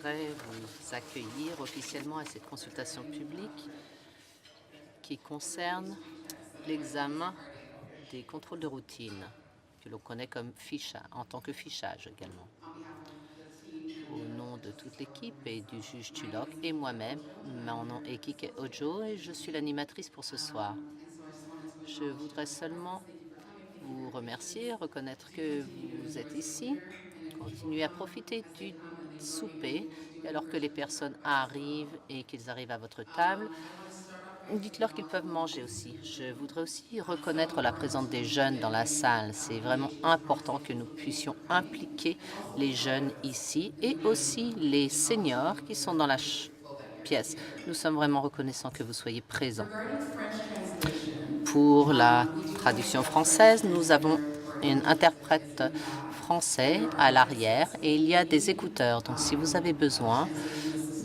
voudrais vous accueillir officiellement à cette consultation publique qui concerne l'examen des contrôles de routine, que l'on connaît comme fichage, en tant que fichage également. Au nom de toute l'équipe et du juge Tulloch et moi-même, mon nom est Kike Ojo et je suis l'animatrice pour ce soir. Je voudrais seulement vous remercier, reconnaître que vous êtes ici, continuer à profiter du souper, et alors que les personnes arrivent et qu'ils arrivent à votre table, dites-leur qu'ils peuvent manger aussi. Je voudrais aussi reconnaître la présence des jeunes dans la salle. C'est vraiment important que nous puissions impliquer les jeunes ici et aussi les seniors qui sont dans la pièce. Nous sommes vraiment reconnaissants que vous soyez présents. Pour la traduction française, nous avons une interprète français à l'arrière et il y a des écouteurs. Donc, si vous avez besoin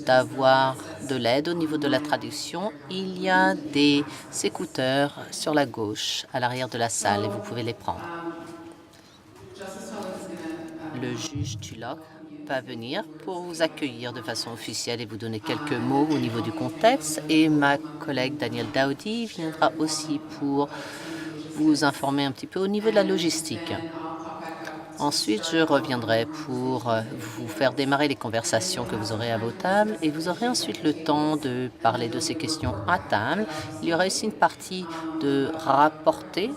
d'avoir de l'aide au niveau de la traduction, il y a des écouteurs sur la gauche, à l'arrière de la salle, et vous pouvez les prendre. Le juge Tulloch va venir pour vous accueillir de façon officielle et vous donner quelques mots au niveau du contexte. Et ma collègue Danielle Daoudi viendra aussi pour vous informer un petit peu au niveau de la logistique. Ensuite, je reviendrai pour vous faire démarrer les conversations que vous aurez à vos tables et vous aurez ensuite le temps de parler de ces questions à table. Il y aura aussi une partie de rapporter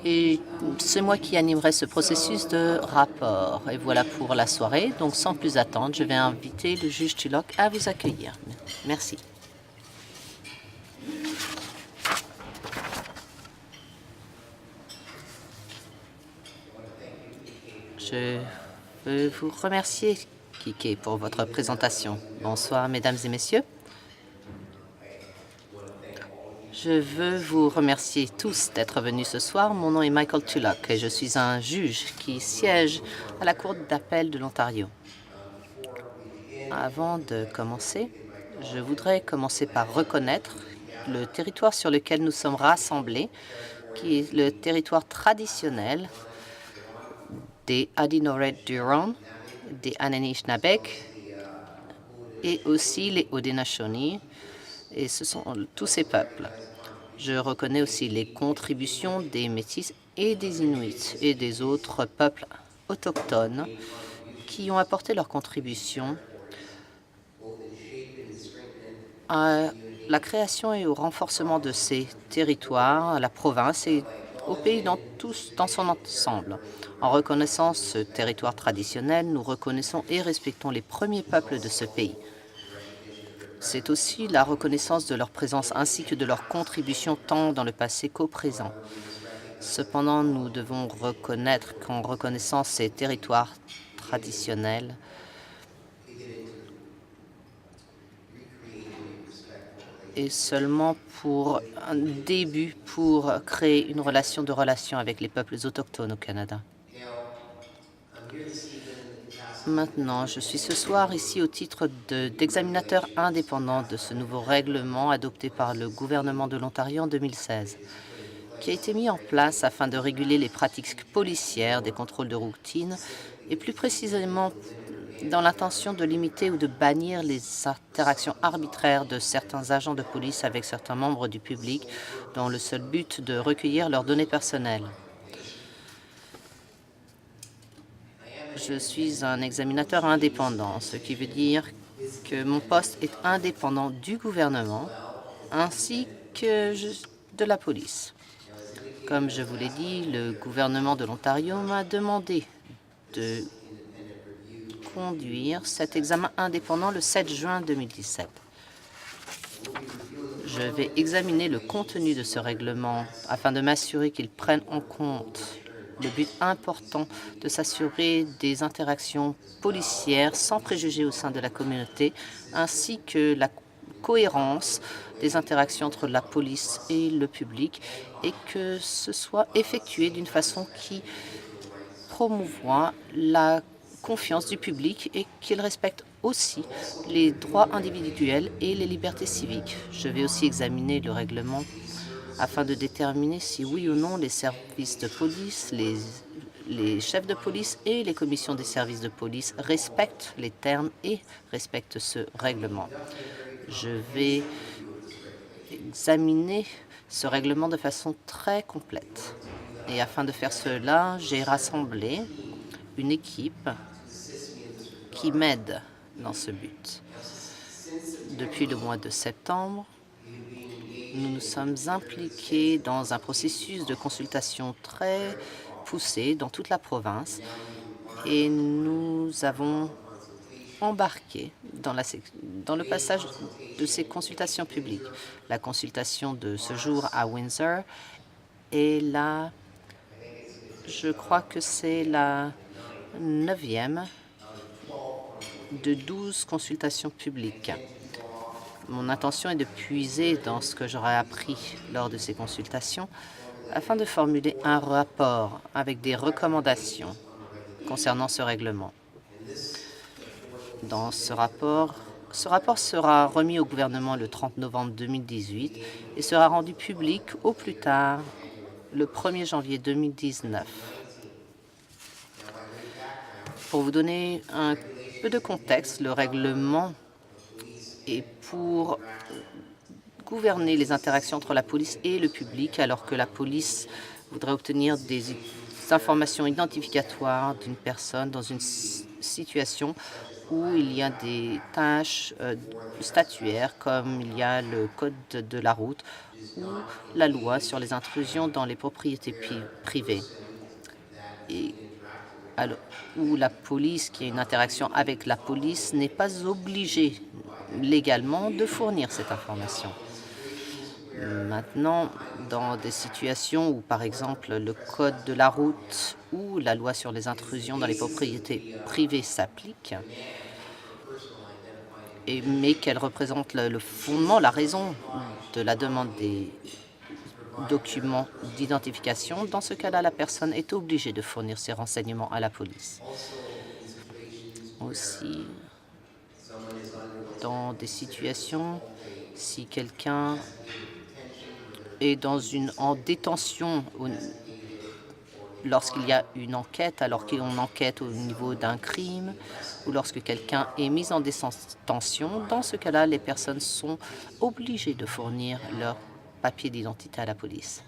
et c'est moi qui animerai ce processus de rapport. Et voilà pour la soirée. Donc, sans plus attendre, je vais inviter le juge Tulloch à vous accueillir. Merci. Je veux vous remercier, Kike, pour votre présentation. Bonsoir, mesdames et messieurs. Je veux vous remercier tous d'être venus ce soir. Mon nom est Michael Tulloch et je suis un juge qui siège à la Cour d'appel de l'Ontario. Avant de commencer, je voudrais commencer par reconnaître le territoire sur lequel nous sommes rassemblés, qui est le territoire traditionnel des Adinoret-Duron, des Anishinaabeg et aussi les Haudenosaunee, et ce sont tous ces peuples. Je reconnais aussi les contributions des Métis et des Inuits et des autres peuples autochtones qui ont apporté leur contribution à la création et au renforcement de ces territoires, à la province et au pays dans son ensemble. En reconnaissant ce territoire traditionnel, nous reconnaissons et respectons les premiers peuples de ce pays. C'est aussi la reconnaissance de leur présence ainsi que de leur contribution tant dans le passé qu'au présent. Cependant, nous devons reconnaître qu'en reconnaissant ces territoires traditionnels, et seulement pour un début pour créer une relation avec les peuples autochtones au Canada. Maintenant, je suis ce soir ici au titre d'examinateur indépendant de ce nouveau règlement adopté par le gouvernement de l'Ontario en 2016, qui a été mis en place afin de réguler les pratiques policières des contrôles de routine et plus précisément dans l'intention de limiter ou de bannir les interactions arbitraires de certains agents de police avec certains membres du public dans le seul but de recueillir leurs données personnelles. Je suis un examinateur indépendant, ce qui veut dire que mon poste est indépendant du gouvernement ainsi que de la police. Comme je vous l'ai dit, le gouvernement de l'Ontario m'a demandé de conduire cet examen indépendant le 7 juin 2017. Je vais examiner le contenu de ce règlement afin de m'assurer qu'il prenne en compte le but important de s'assurer des interactions policières sans préjugés au sein de la communauté, ainsi que la cohérence des interactions entre la police et le public, et que ce soit effectué d'une façon qui promouvoit la confiance du public et qu'il respecte aussi les droits individuels et les libertés civiques. Je vais aussi examiner le règlement afin de déterminer si oui ou non les services de police, les les chefs de police et les commissions des services de police respectent les termes et respectent ce règlement. Je vais examiner ce règlement de façon très complète. Et afin de faire cela, j'ai rassemblé une équipe qui m'aide dans ce but. Depuis le mois de septembre, nous nous sommes impliqués dans un processus de consultation très poussé dans toute la province et nous avons embarqué dans le passage de ces consultations publiques. La consultation de ce jour à Windsor est je crois que c'est la 9e de 12 consultations publiques. Mon intention est de puiser dans ce que j'aurai appris lors de ces consultations afin de formuler un rapport avec des recommandations concernant ce règlement. Dans ce rapport sera remis au gouvernement le 30 novembre 2018 et sera rendu public au plus tard le 1er janvier 2019. Pour vous donner un peu de contexte, le règlement est pour gouverner les interactions entre la police et le public alors que la police voudrait obtenir des informations identificatoires d'une personne dans une situation où il y a des tâches statuaires comme il y a le code de la route ou la loi sur les intrusions dans les propriétés privées. Et alors, où la police, qui a une interaction avec la police, n'est pas obligée légalement de fournir cette information. Maintenant, dans des situations où, par exemple, le code de la route ou la loi sur les intrusions dans les propriétés privées s'applique, mais qu'elle représente le fondement, la raison de la demande des documents d'identification, dans ce cas-là, la personne est obligée de fournir ces renseignements à la police. Aussi, dans des situations, si quelqu'un est en détention lorsqu'il y a une enquête, alors qu'on enquête au niveau d'un crime, ou lorsque quelqu'un est mis en détention, dans ce cas-là, les personnes sont obligées de fournir leur papier d'identité à la police.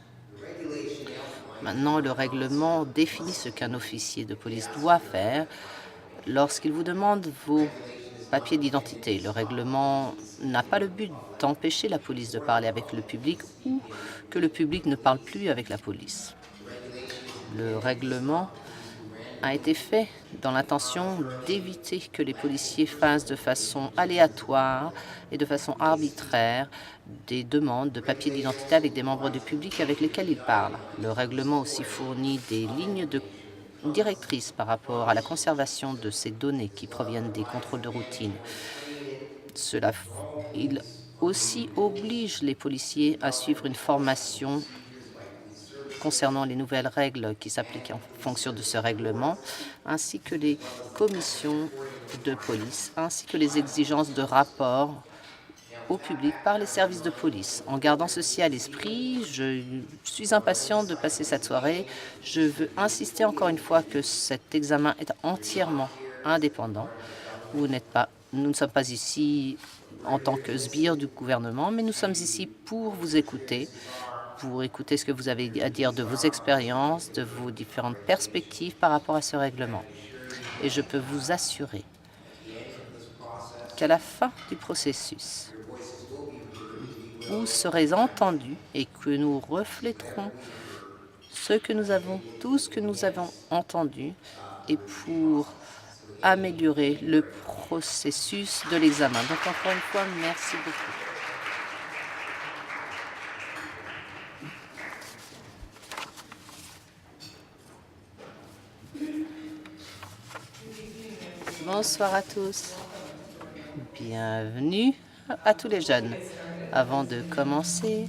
Maintenant, le règlement définit ce qu'un officier de police doit faire lorsqu'il vous demande vos papiers d'identité. Le règlement n'a pas le but d'empêcher la police de parler avec le public ou que le public ne parle plus avec la police. Le règlement a été fait dans l'intention d'éviter que les policiers fassent de façon aléatoire et de façon arbitraire des demandes de papiers d'identité avec des membres du public avec lesquels ils parlent. Le règlement aussi fournit des lignes directrices par rapport à la conservation de ces données qui proviennent des contrôles de routine. Il aussi oblige les policiers à suivre une formation concernant les nouvelles règles qui s'appliquent en fonction de ce règlement, ainsi que les commissions de police, ainsi que les exigences de rapport au public par les services de police. En gardant ceci à l'esprit, je suis impatient de passer cette soirée. Je veux insister encore une fois que cet examen est entièrement indépendant. Nous ne sommes pas ici en tant que sbires du gouvernement, mais nous sommes ici pour vous écouter, pour écouter ce que vous avez à dire de vos expériences, de vos différentes perspectives par rapport à ce règlement. Et je peux vous assurer qu'à la fin du processus, vous serez entendus et que nous refléterons tout ce que nous avons entendu et pour améliorer le processus de l'examen. Donc encore une fois, merci beaucoup. Bonsoir à tous. Bienvenue à tous les jeunes. Avant de commencer,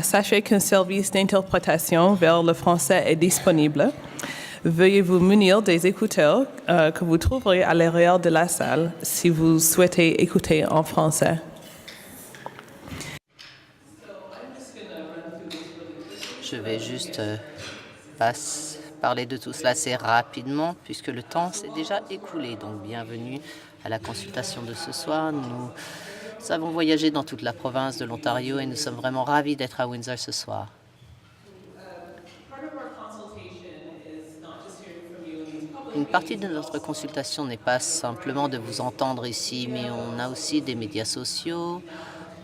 sachez qu'un service d'interprétation vers le français est disponible. Veuillez vous munir des écouteurs que vous trouverez à l'arrière de la salle si vous souhaitez écouter en français. Je vais juste parler de tout cela assez rapidement puisque le temps s'est déjà écoulé. Donc, bienvenue à la consultation de ce soir. Nous avons voyagé dans toute la province de l'Ontario et nous sommes vraiment ravis d'être à Windsor ce soir. Une partie de notre consultation n'est pas simplement de vous entendre ici, mais on a aussi des médias sociaux.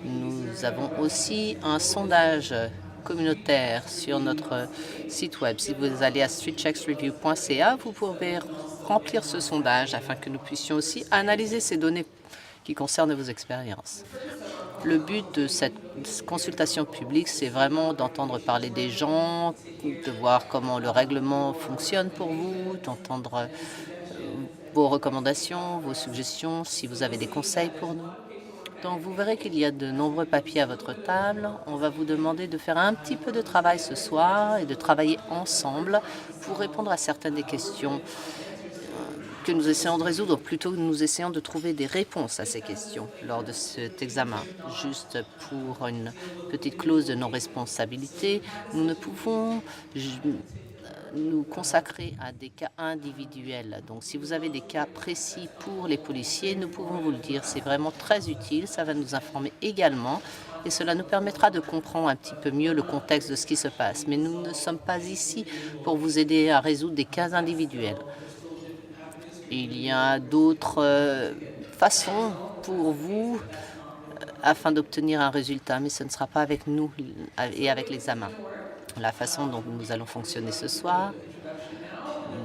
Nous avons aussi un sondage communautaire sur notre site web. Si vous allez à streetchecksreview.ca, vous pouvez remplir ce sondage afin que nous puissions aussi analyser ces données qui concernent vos expériences. Le but de cette consultation publique, c'est vraiment d'entendre parler des gens, de voir comment le règlement fonctionne pour vous, d'entendre vos recommandations, vos suggestions, si vous avez des conseils pour nous. Donc, vous verrez qu'il y a de nombreux papiers à votre table. On va vous demander de faire un petit peu de travail ce soir et de travailler ensemble pour répondre à certaines des questions que nous essayons de résoudre, plutôt que nous essayons de trouver des réponses à ces questions lors de cet examen. Juste pour une petite clause de non-responsabilité, nous ne pouvons nous consacrer à des cas individuels. Donc, si vous avez des cas précis pour les policiers, nous pouvons vous le dire. C'est vraiment très utile. Ça va nous informer également et cela nous permettra de comprendre un petit peu mieux le contexte de ce qui se passe. Mais nous ne sommes pas ici pour vous aider à résoudre des cas individuels. Il y a d'autres façons pour vous afin d'obtenir un résultat, mais ce ne sera pas avec nous et avec l'examen. La façon dont nous allons fonctionner ce soir,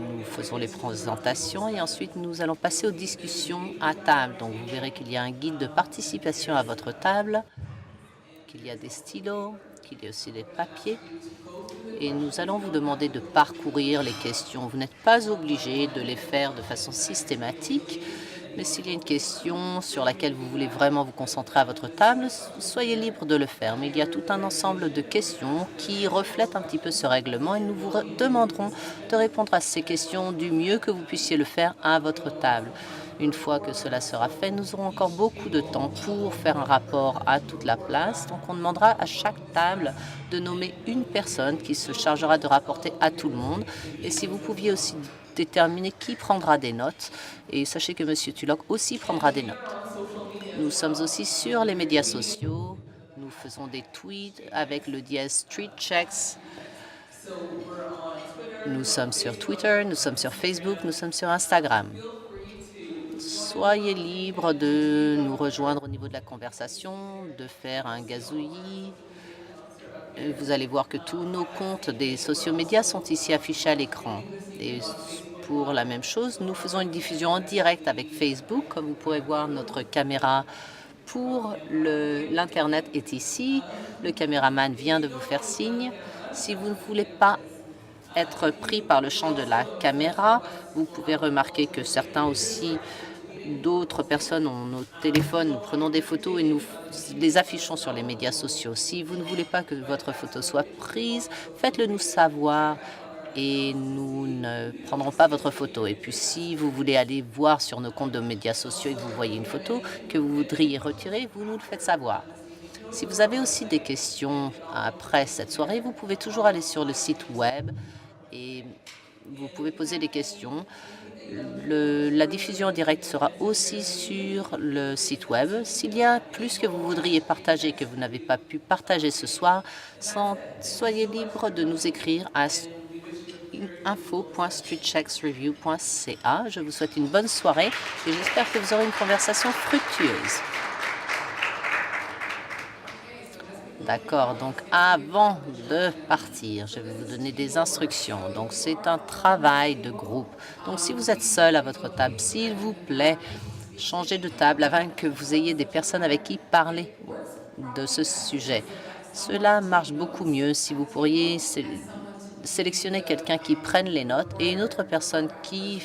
nous faisons les présentations et ensuite nous allons passer aux discussions à table. Donc vous verrez qu'il y a un guide de participation à votre table, qu'il y a des stylos, qu'il y a aussi des papiers. Et nous allons vous demander de parcourir les questions. Vous n'êtes pas obligé de les faire de façon systématique, mais s'il y a une question sur laquelle vous voulez vraiment vous concentrer à votre table, soyez libre de le faire. Mais il y a tout un ensemble de questions qui reflètent un petit peu ce règlement et nous vous demanderons de répondre à ces questions du mieux que vous puissiez le faire à votre table. Une fois que cela sera fait, nous aurons encore beaucoup de temps pour faire un rapport à toute la place. Donc, on demandera à chaque table de nommer une personne qui se chargera de rapporter à tout le monde. Et si vous pouviez aussi déterminer qui prendra des notes. Et sachez que M. Tulloch aussi prendra des notes. Nous sommes aussi sur les médias sociaux. Nous faisons des tweets avec le dièse Street Checks. Nous sommes sur Twitter, nous sommes sur Facebook, nous sommes sur Instagram. Soyez libre de nous rejoindre au niveau de la conversation, de faire un gazouillis. Vous allez voir que tous nos comptes des sociaux médias sont ici affichés à l'écran. Et pour la même chose, nous faisons une diffusion en direct avec Facebook. Comme vous pourrez voir, notre caméra pour l'Internet est ici. Le caméraman vient de vous faire signe. Si vous ne voulez pas être pris par le champ de la caméra, vous pouvez remarquer que certains aussi, d'autres personnes ont nos téléphones, nous prenons des photos et nous les affichons sur les médias sociaux. Si vous ne voulez pas que votre photo soit prise, faites-le nous savoir et nous ne prendrons pas votre photo. Et puis si vous voulez aller voir sur nos comptes de médias sociaux et que vous voyez une photo que vous voudriez retirer, vous nous le faites savoir. Si vous avez aussi des questions après cette soirée, vous pouvez toujours aller sur le site web et vous pouvez poser des questions. La diffusion en direct sera aussi sur le site web. S'il y a plus que vous voudriez partager que vous n'avez pas pu partager ce soir, soyez libre de nous écrire à info.streetchecksreview.ca. Je vous souhaite une bonne soirée et j'espère que vous aurez une conversation fructueuse. D'accord, donc avant de partir, je vais vous donner des instructions. Donc c'est un travail de groupe. Donc si vous êtes seul à votre table, s'il vous plaît, changez de table afin que vous ayez des personnes avec qui parler de ce sujet. Cela marche beaucoup mieux si vous pourriez sélectionner quelqu'un qui prenne les notes et une autre personne qui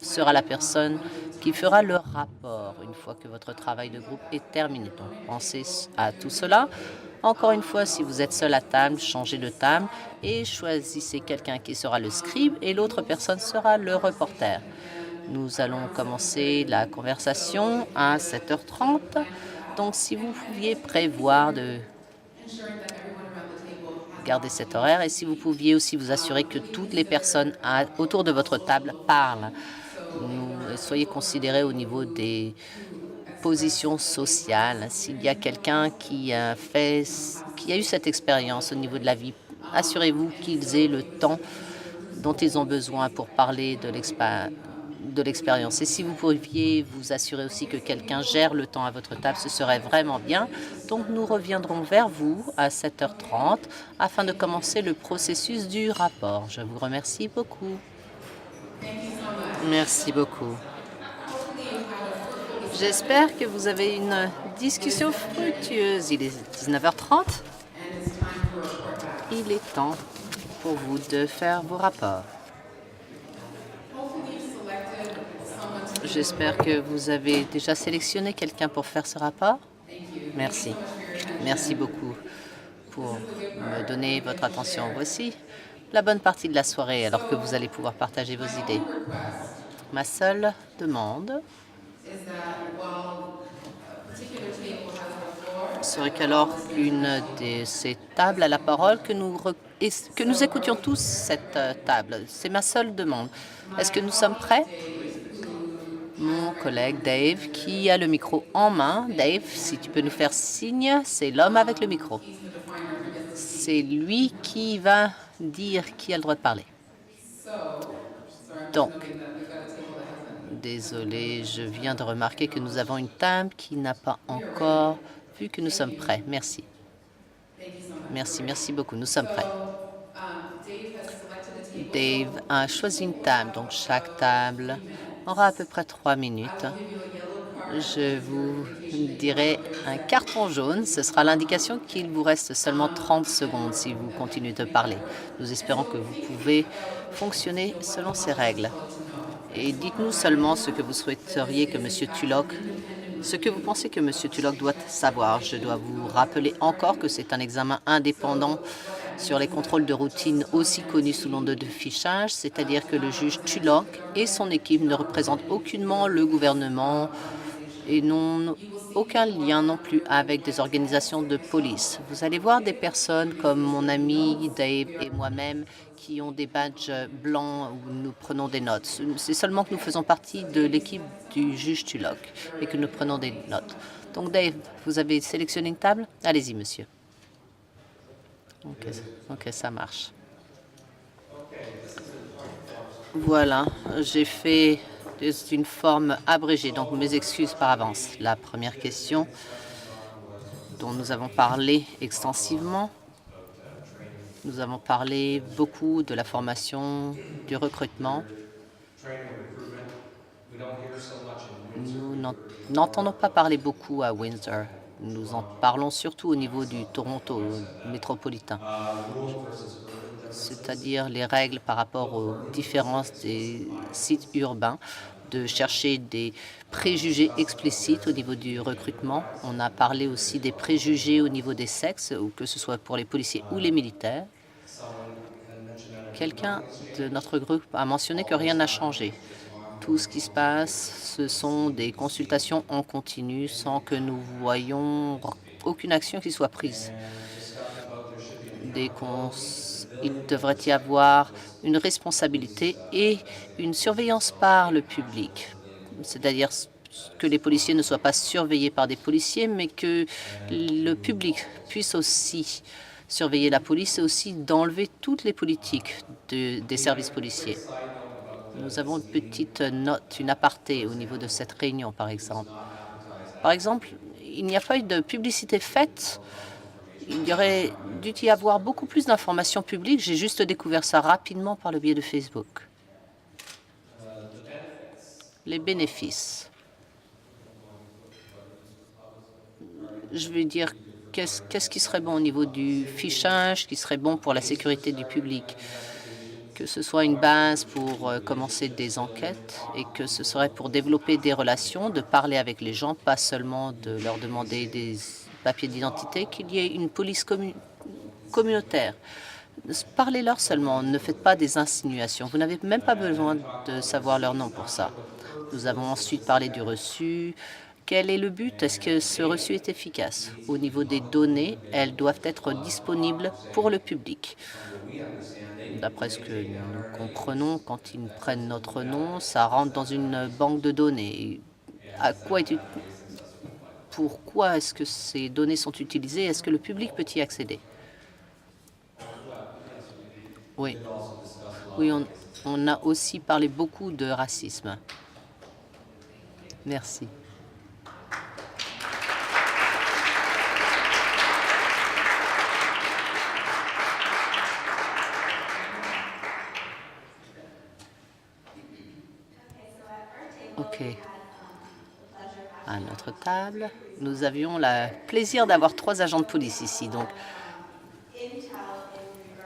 sera la personne qui fera le rapport une fois que votre travail de groupe est terminé. Donc pensez à tout cela. Encore une fois, si vous êtes seul à table, changez de table et choisissez quelqu'un qui sera le scribe et l'autre personne sera le reporter. Nous allons commencer la conversation à 7h30. Donc, si vous pouviez prévoir garder cet horaire et si vous pouviez aussi vous assurer que toutes les personnes autour de votre table parlent. Soyez considérés au niveau des positions sociales. S'il y a quelqu'un qui a eu cette expérience au niveau de la vie, assurez-vous qu'ils aient le temps dont ils ont besoin pour parler de l'expérience. Et si vous pouviez vous assurer aussi que quelqu'un gère le temps à votre table, ce serait vraiment bien. Donc, nous reviendrons vers vous à 7h30 afin de commencer le processus du rapport. Je vous remercie beaucoup. Merci beaucoup. J'espère que vous avez une discussion fructueuse. Il est 19h30. Il est temps pour vous de faire vos rapports. J'espère que vous avez déjà sélectionné quelqu'un pour faire ce rapport. Merci. Merci beaucoup pour me donner votre attention. Voici la bonne partie de la soirée alors que vous allez pouvoir partager vos idées. Ma seule demande serait qu'alors qu'une de ces tables a la parole, que nous écoutions tous cette table. C'est ma seule demande. Est-ce que nous sommes prêts? Mon collègue Dave, qui a le micro en main. Dave, si tu peux nous faire signe, c'est l'homme avec le micro. C'est lui qui va dire qui a le droit de parler. Donc, désolé, je viens de remarquer que nous avons une table qui n'a pas encore vu que nous sommes prêts. Merci. Merci beaucoup. Nous sommes prêts. Dave a choisi une table, donc chaque table aura à peu près 3 minutes. Je vous dirai un carton jaune. Ce sera l'indication qu'il vous reste seulement 30 secondes si vous continuez de parler. Nous espérons que vous pouvez fonctionner selon ces règles. Et dites-nous seulement ce que vous souhaiteriez que M. Tulloch, ce que vous pensez que M. Tulloch doit savoir. Je dois vous rappeler encore que c'est un examen indépendant sur les contrôles de routine aussi connus sous le nom de fichage, c'est-à-dire que le juge Tulloch et son équipe ne représentent aucunement le gouvernement et n'ont aucun lien non plus avec des organisations de police. Vous allez voir des personnes comme mon ami Dave et moi-même qui ont des badges blancs où nous prenons des notes. C'est seulement que nous faisons partie de l'équipe du juge Tulloch et que nous prenons des notes. Donc Dave, vous avez sélectionné une table? Allez-y, monsieur. Ok, ça marche. Voilà, j'ai fait une forme abrégée, donc mes excuses par avance. La première question dont nous avons parlé extensivement, nous avons parlé beaucoup de la formation, du recrutement. Nous n'entendons pas parler beaucoup à Windsor. Nous en parlons surtout au niveau du Toronto métropolitain, c'est-à-dire les règles par rapport aux différences des sites urbains, de chercher des préjugés explicites au niveau du recrutement. On a parlé aussi des préjugés au niveau des sexes, ou que ce soit pour les policiers ou les militaires. Quelqu'un de notre groupe a mentionné que rien n'a changé. Tout ce qui se passe, ce sont des consultations en continu sans que nous voyions aucune action qui soit prise. Il devrait y avoir une responsabilité et une surveillance par le public, c'est-à-dire que les policiers ne soient pas surveillés par des policiers, mais que le public puisse aussi surveiller la police et aussi d'enlever toutes les politiques des services policiers. Nous avons une petite note, une aparté au niveau de cette réunion, par exemple. Par exemple, il n'y a pas eu de publicité faite. Il y aurait dû y avoir beaucoup plus d'informations publiques. J'ai juste découvert ça rapidement par le biais de Facebook. Les bénéfices. Je veux dire, qu'est-ce qui serait bon au niveau du fichage, qui serait bon pour la sécurité du public? Que ce soit une base pour commencer des enquêtes et que ce serait pour développer des relations, de parler avec les gens, pas seulement de leur demander des papiers d'identité, qu'il y ait une police communautaire. Parlez-leur seulement, ne faites pas des insinuations. Vous n'avez même pas besoin de savoir leur nom pour ça. Nous avons ensuite parlé du reçu, Quel est le but? Est-ce que ce reçu est efficace? Au niveau des données, elles doivent être disponibles pour le public. D'après ce que nous comprenons, quand ils prennent notre nom, ça rentre dans une banque de données. À quoi pourquoi est-ce que ces données sont utilisées? Est-ce que le public peut y accéder? Oui. Oui, on a aussi parlé beaucoup de racisme. Merci. OK. À notre table, nous avions le plaisir d'avoir 3 agents de police ici. Donc,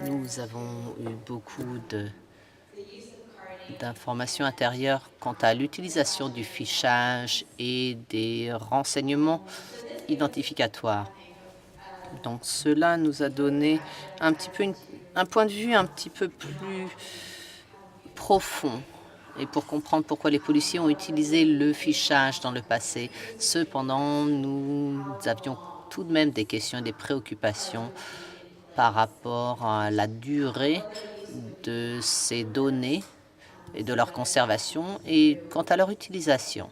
nous avons eu beaucoup d'informations intérieures quant à l'utilisation du fichage et des renseignements identificatoires. Donc, cela nous a donné un petit peu un point de vue un petit peu plus profond et pour comprendre pourquoi les policiers ont utilisé le fichage dans le passé. Cependant, nous avions tout de même des questions et des préoccupations par rapport à la durée de ces données et de leur conservation et quant à leur utilisation.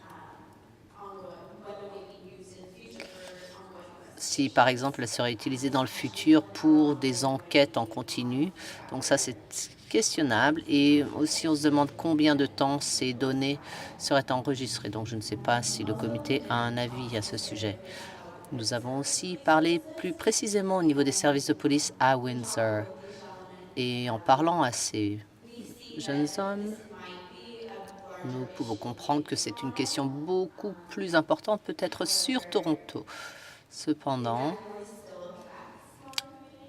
Si, par exemple, elle serait utilisée dans le futur pour des enquêtes en continu. Donc ça, c'est questionnable. Et aussi, on se demande combien de temps ces données seraient enregistrées. Donc je ne sais pas si le comité a un avis à ce sujet. Nous avons aussi parlé plus précisément au niveau des services de police à Windsor. Et en parlant à ces jeunes hommes, nous pouvons comprendre que c'est une question beaucoup plus importante, peut-être sur Toronto. Cependant,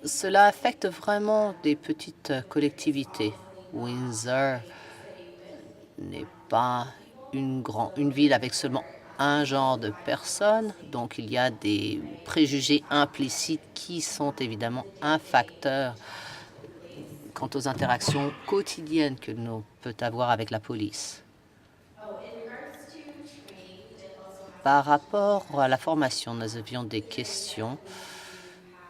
cela affecte vraiment des petites collectivités. Windsor n'est pas une ville avec seulement un genre de personnes, donc il y a des préjugés implicites qui sont évidemment un facteur quant aux interactions quotidiennes que l'on peut avoir avec la police. Par rapport à la formation, nous avions des questions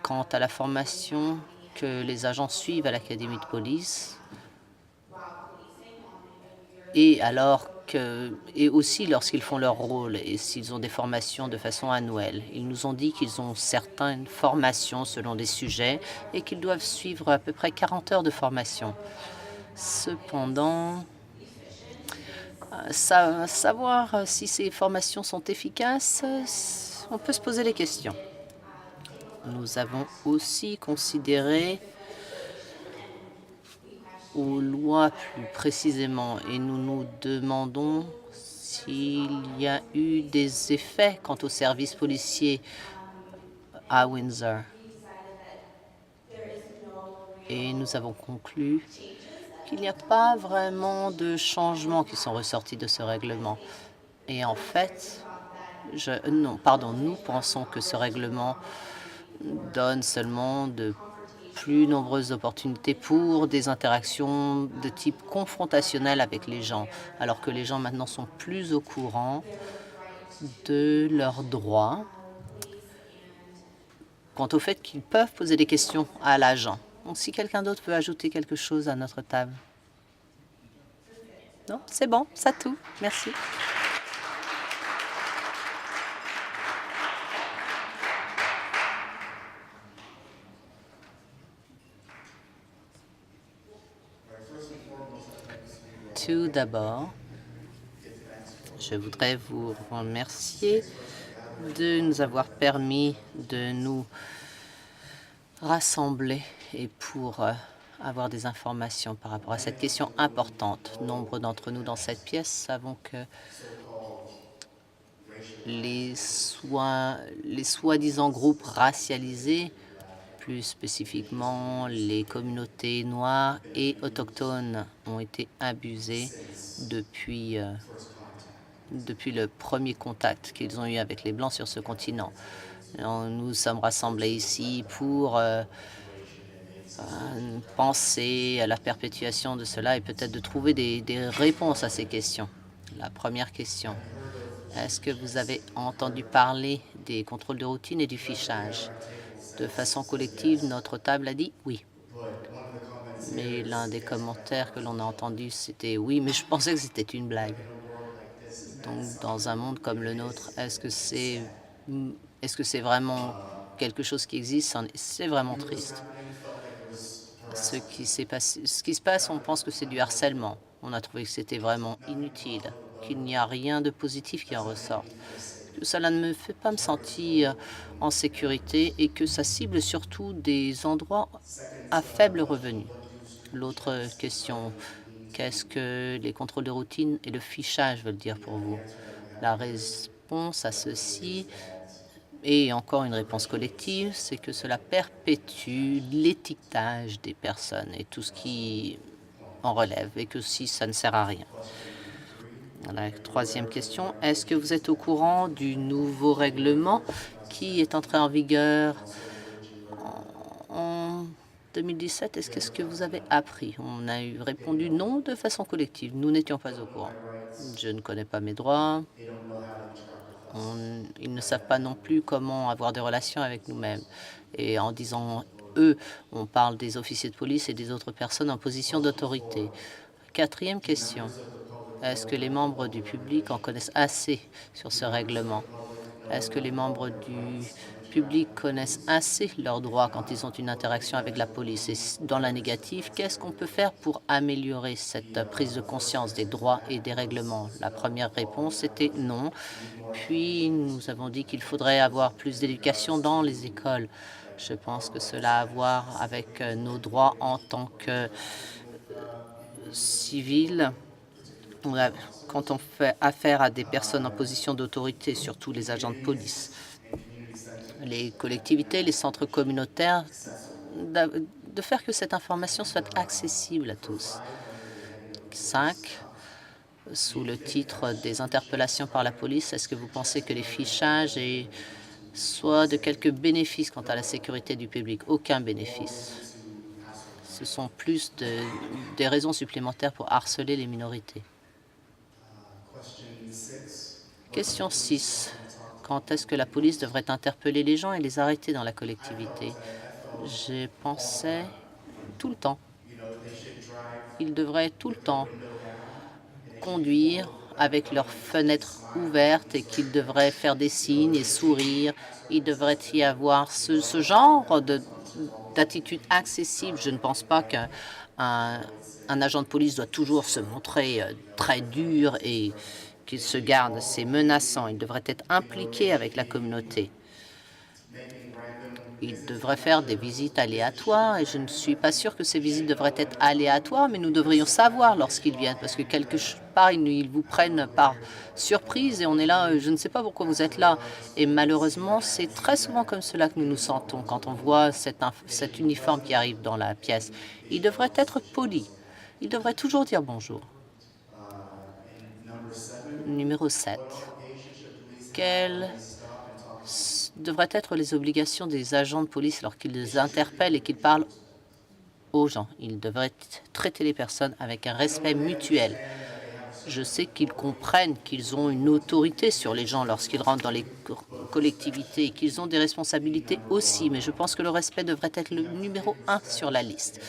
quant à la formation que les agents suivent à l'académie de police et aussi lorsqu'ils font leur rôle et s'ils ont des formations de façon annuelle. Ils nous ont dit qu'ils ont certaines formations selon des sujets et qu'ils doivent suivre à peu près 40 heures de formation. Cependant, savoir si ces formations sont efficaces, on peut se poser des questions. Nous avons aussi considéré aux lois plus précisément et nous nous demandons s'il y a eu des effets quant aux services policiers à Windsor. Et nous avons conclu qu'il n'y a pas vraiment de changements qui sont ressortis de ce règlement. Et en fait, nous pensons que ce règlement donne seulement de plus nombreuses opportunités pour des interactions de type confrontationnel avec les gens, alors que les gens maintenant sont plus au courant de leurs droits quant au fait qu'ils peuvent poser des questions à l'agent. Donc, si quelqu'un d'autre veut ajouter quelque chose à notre table. Non, c'est bon, ça tout. Merci. Tout d'abord, je voudrais vous remercier de nous avoir permis de nous rassembler et pour avoir des informations par rapport à cette question importante. Nombre d'entre nous dans cette pièce savons que les soi-disant groupes racialisés, plus spécifiquement les communautés noires et autochtones, ont été abusés depuis le premier contact qu'ils ont eu avec les Blancs sur ce continent. Nous sommes rassemblés ici pour penser à la perpétuation de cela et peut-être de trouver des réponses à ces questions. La première question. Est-ce que vous avez entendu parler des contrôles de routine et du fichage? De façon collective, notre table a dit oui. Mais l'un des commentaires que l'on a entendu, c'était oui, mais je pensais que c'était une blague. Donc, dans un monde comme le nôtre, est-ce que c'est vraiment quelque chose qui existe? C'est vraiment triste. Ce qui se passe, on pense que c'est du harcèlement. On a trouvé que c'était vraiment inutile, qu'il n'y a rien de positif qui en ressorte. Que cela ne me fait pas me sentir en sécurité et que ça cible surtout des endroits à faible revenu. L'autre question, qu'est-ce que les contrôles de routine et le fichage veulent dire pour vous? La réponse à ceci, et encore une réponse collective, c'est que cela perpétue l'étiquetage des personnes et tout ce qui en relève, et que si ça ne sert à rien. La troisième question, est-ce que vous êtes au courant du nouveau règlement qui est entré en vigueur en 2017? Est-ce que ce que vous avez appris? On a répondu non de façon collective. Nous n'étions pas au courant. Je ne connais pas mes droits. Ils ne savent pas non plus comment avoir des relations avec nous-mêmes. Et en disant eux, on parle des officiers de police et des autres personnes en position d'autorité. Quatrième question. Est-ce que les membres du public en connaissent assez sur ce règlement? Est-ce que les membres du public connaissent assez leurs droits quand ils ont une interaction avec la police? Et dans la négative, qu'est-ce qu'on peut faire pour améliorer cette prise de conscience des droits et des règlements? La première réponse était non. Puis, nous avons dit qu'il faudrait avoir plus d'éducation dans les écoles. Je pense que cela a à voir avec nos droits en tant que civils. Quand on fait affaire à des personnes en position d'autorité, surtout les agents de police, les collectivités, les centres communautaires, de faire que cette information soit accessible à tous. 5. Sous le titre des interpellations par la police, est-ce que vous pensez que les fichages soient de quelques bénéfices quant à la sécurité du public? Aucun bénéfice. Ce sont plus des raisons supplémentaires pour harceler les minorités. Question 6. Quand est-ce que la police devrait interpeller les gens et les arrêter dans la collectivité? Je pensais tout le temps. Ils devraient tout le temps conduire avec leurs fenêtres ouvertes et qu'ils devraient faire des signes et sourire. Il devrait y avoir ce genre d'attitude accessible. Je ne pense pas qu'un agent de police doit toujours se montrer très dur et qu'il se garde, c'est menaçant. Il devrait être impliqué avec la communauté. Il devrait faire des visites aléatoires et je ne suis pas sûre que ces visites devraient être aléatoires, mais nous devrions savoir lorsqu'ils viennent parce que quelque part, ils vous prennent par surprise et on est là, je ne sais pas pourquoi vous êtes là. Et malheureusement, c'est très souvent comme cela que nous nous sentons quand on voit cet uniforme qui arrive dans la pièce. Il devrait être poli. Il devrait toujours dire bonjour. Numéro 7. Quelles devraient être les obligations des agents de police lorsqu'ils les interpellent et qu'ils parlent aux gens? Ils devraient traiter les personnes avec un respect mutuel. Je sais qu'ils comprennent qu'ils ont une autorité sur les gens lorsqu'ils rentrent dans les collectivités et qu'ils ont des responsabilités aussi, mais je pense que le respect devrait être le numéro 1 sur la liste.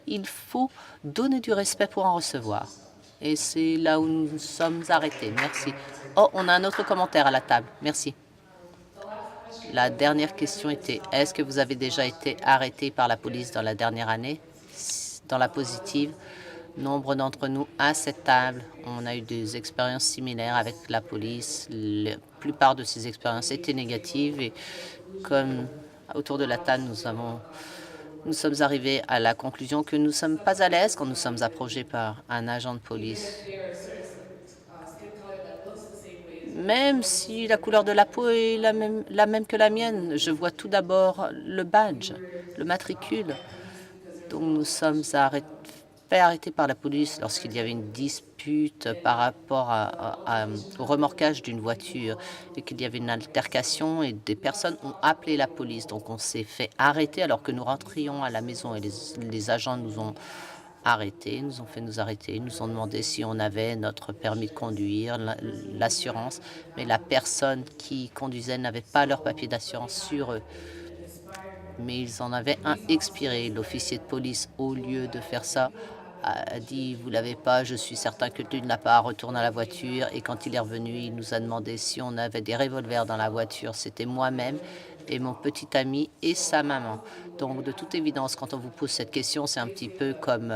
Il faut donner du respect pour en recevoir. Et c'est là où nous sommes arrêtés. Merci. Oh, on a un autre commentaire à la table. Merci. La dernière question était, est-ce que vous avez déjà été arrêté par la police dans la dernière année? Dans la positive, nombre d'entre nous à cette table, on a eu des expériences similaires avec la police. La plupart de ces expériences étaient négatives et comme autour de la table, nous sommes arrivés à la conclusion que nous ne sommes pas à l'aise quand nous sommes approchés par un agent de police. Même si la couleur de la peau est la même que la mienne, je vois tout d'abord le badge, le matricule. Donc nous sommes fait arrêter par la police lorsqu'il y avait une dispute par rapport au remorquage d'une voiture et qu'il y avait une altercation et des personnes ont appelé la police. Donc on s'est fait arrêter alors que nous rentrions à la maison et les agents nous ont arrêtés, ils nous ont fait nous arrêter, ils nous ont demandé si on avait notre permis de conduire, l'assurance, mais la personne qui conduisait n'avait pas leur papier d'assurance sur eux. Mais ils en avaient un expiré. L'officier de police, au lieu de faire ça, a dit « Vous l'avez pas, je suis certain que tu ne l'as pas, retourne à la voiture ». Et quand il est revenu, il nous a demandé si on avait des revolvers dans la voiture. C'était moi-même et mon petit ami et sa maman. Donc, de toute évidence, quand on vous pose cette question, c'est un petit peu comme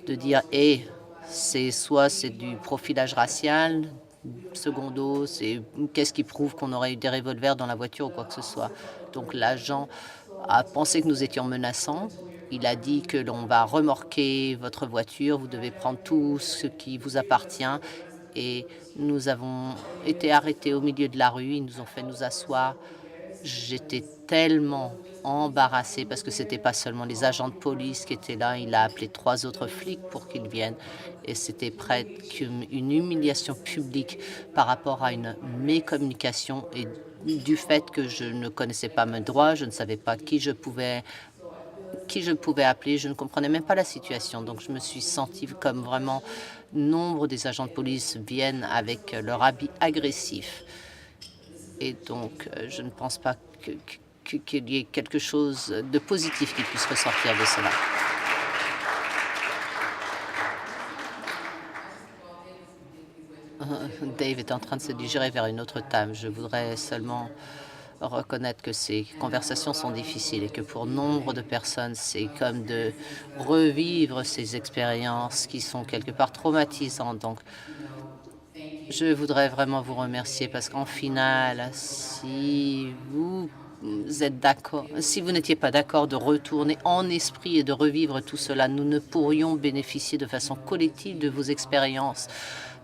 de dire « Eh, c'est du profilage racial, secondo, c'est qu'est-ce qui prouve qu'on aurait eu des revolvers dans la voiture ou quoi que ce soit ». Donc, l'agent a pensé que nous étions menaçants. Il a dit que l'on va remorquer votre voiture, vous devez prendre tout ce qui vous appartient. Et nous avons été arrêtés au milieu de la rue, ils nous ont fait nous asseoir. J'étais tellement embarrassée parce que c'était pas seulement les agents de police qui étaient là, il a appelé 3 autres flics pour qu'ils viennent. Et c'était presque une humiliation publique par rapport à une mécommunication et du fait que je ne connaissais pas mes droits, je ne savais pas qui je pouvais appeler, je ne comprenais même pas la situation. Donc je me suis sentie comme vraiment nombre des agents de police viennent avec leur habit agressif. Et donc je ne pense pas qu'il y ait quelque chose de positif qui puisse ressortir de cela. Dave est en train de se digérer vers une autre table. Je voudrais seulement reconnaître que ces conversations sont difficiles et que pour nombre de personnes, c'est comme de revivre ces expériences qui sont quelque part traumatisantes. Donc, je voudrais vraiment vous remercier parce qu'en final, si vous êtes d'accord, si vous n'étiez pas d'accord de retourner en esprit et de revivre tout cela, nous ne pourrions bénéficier de façon collective de vos expériences.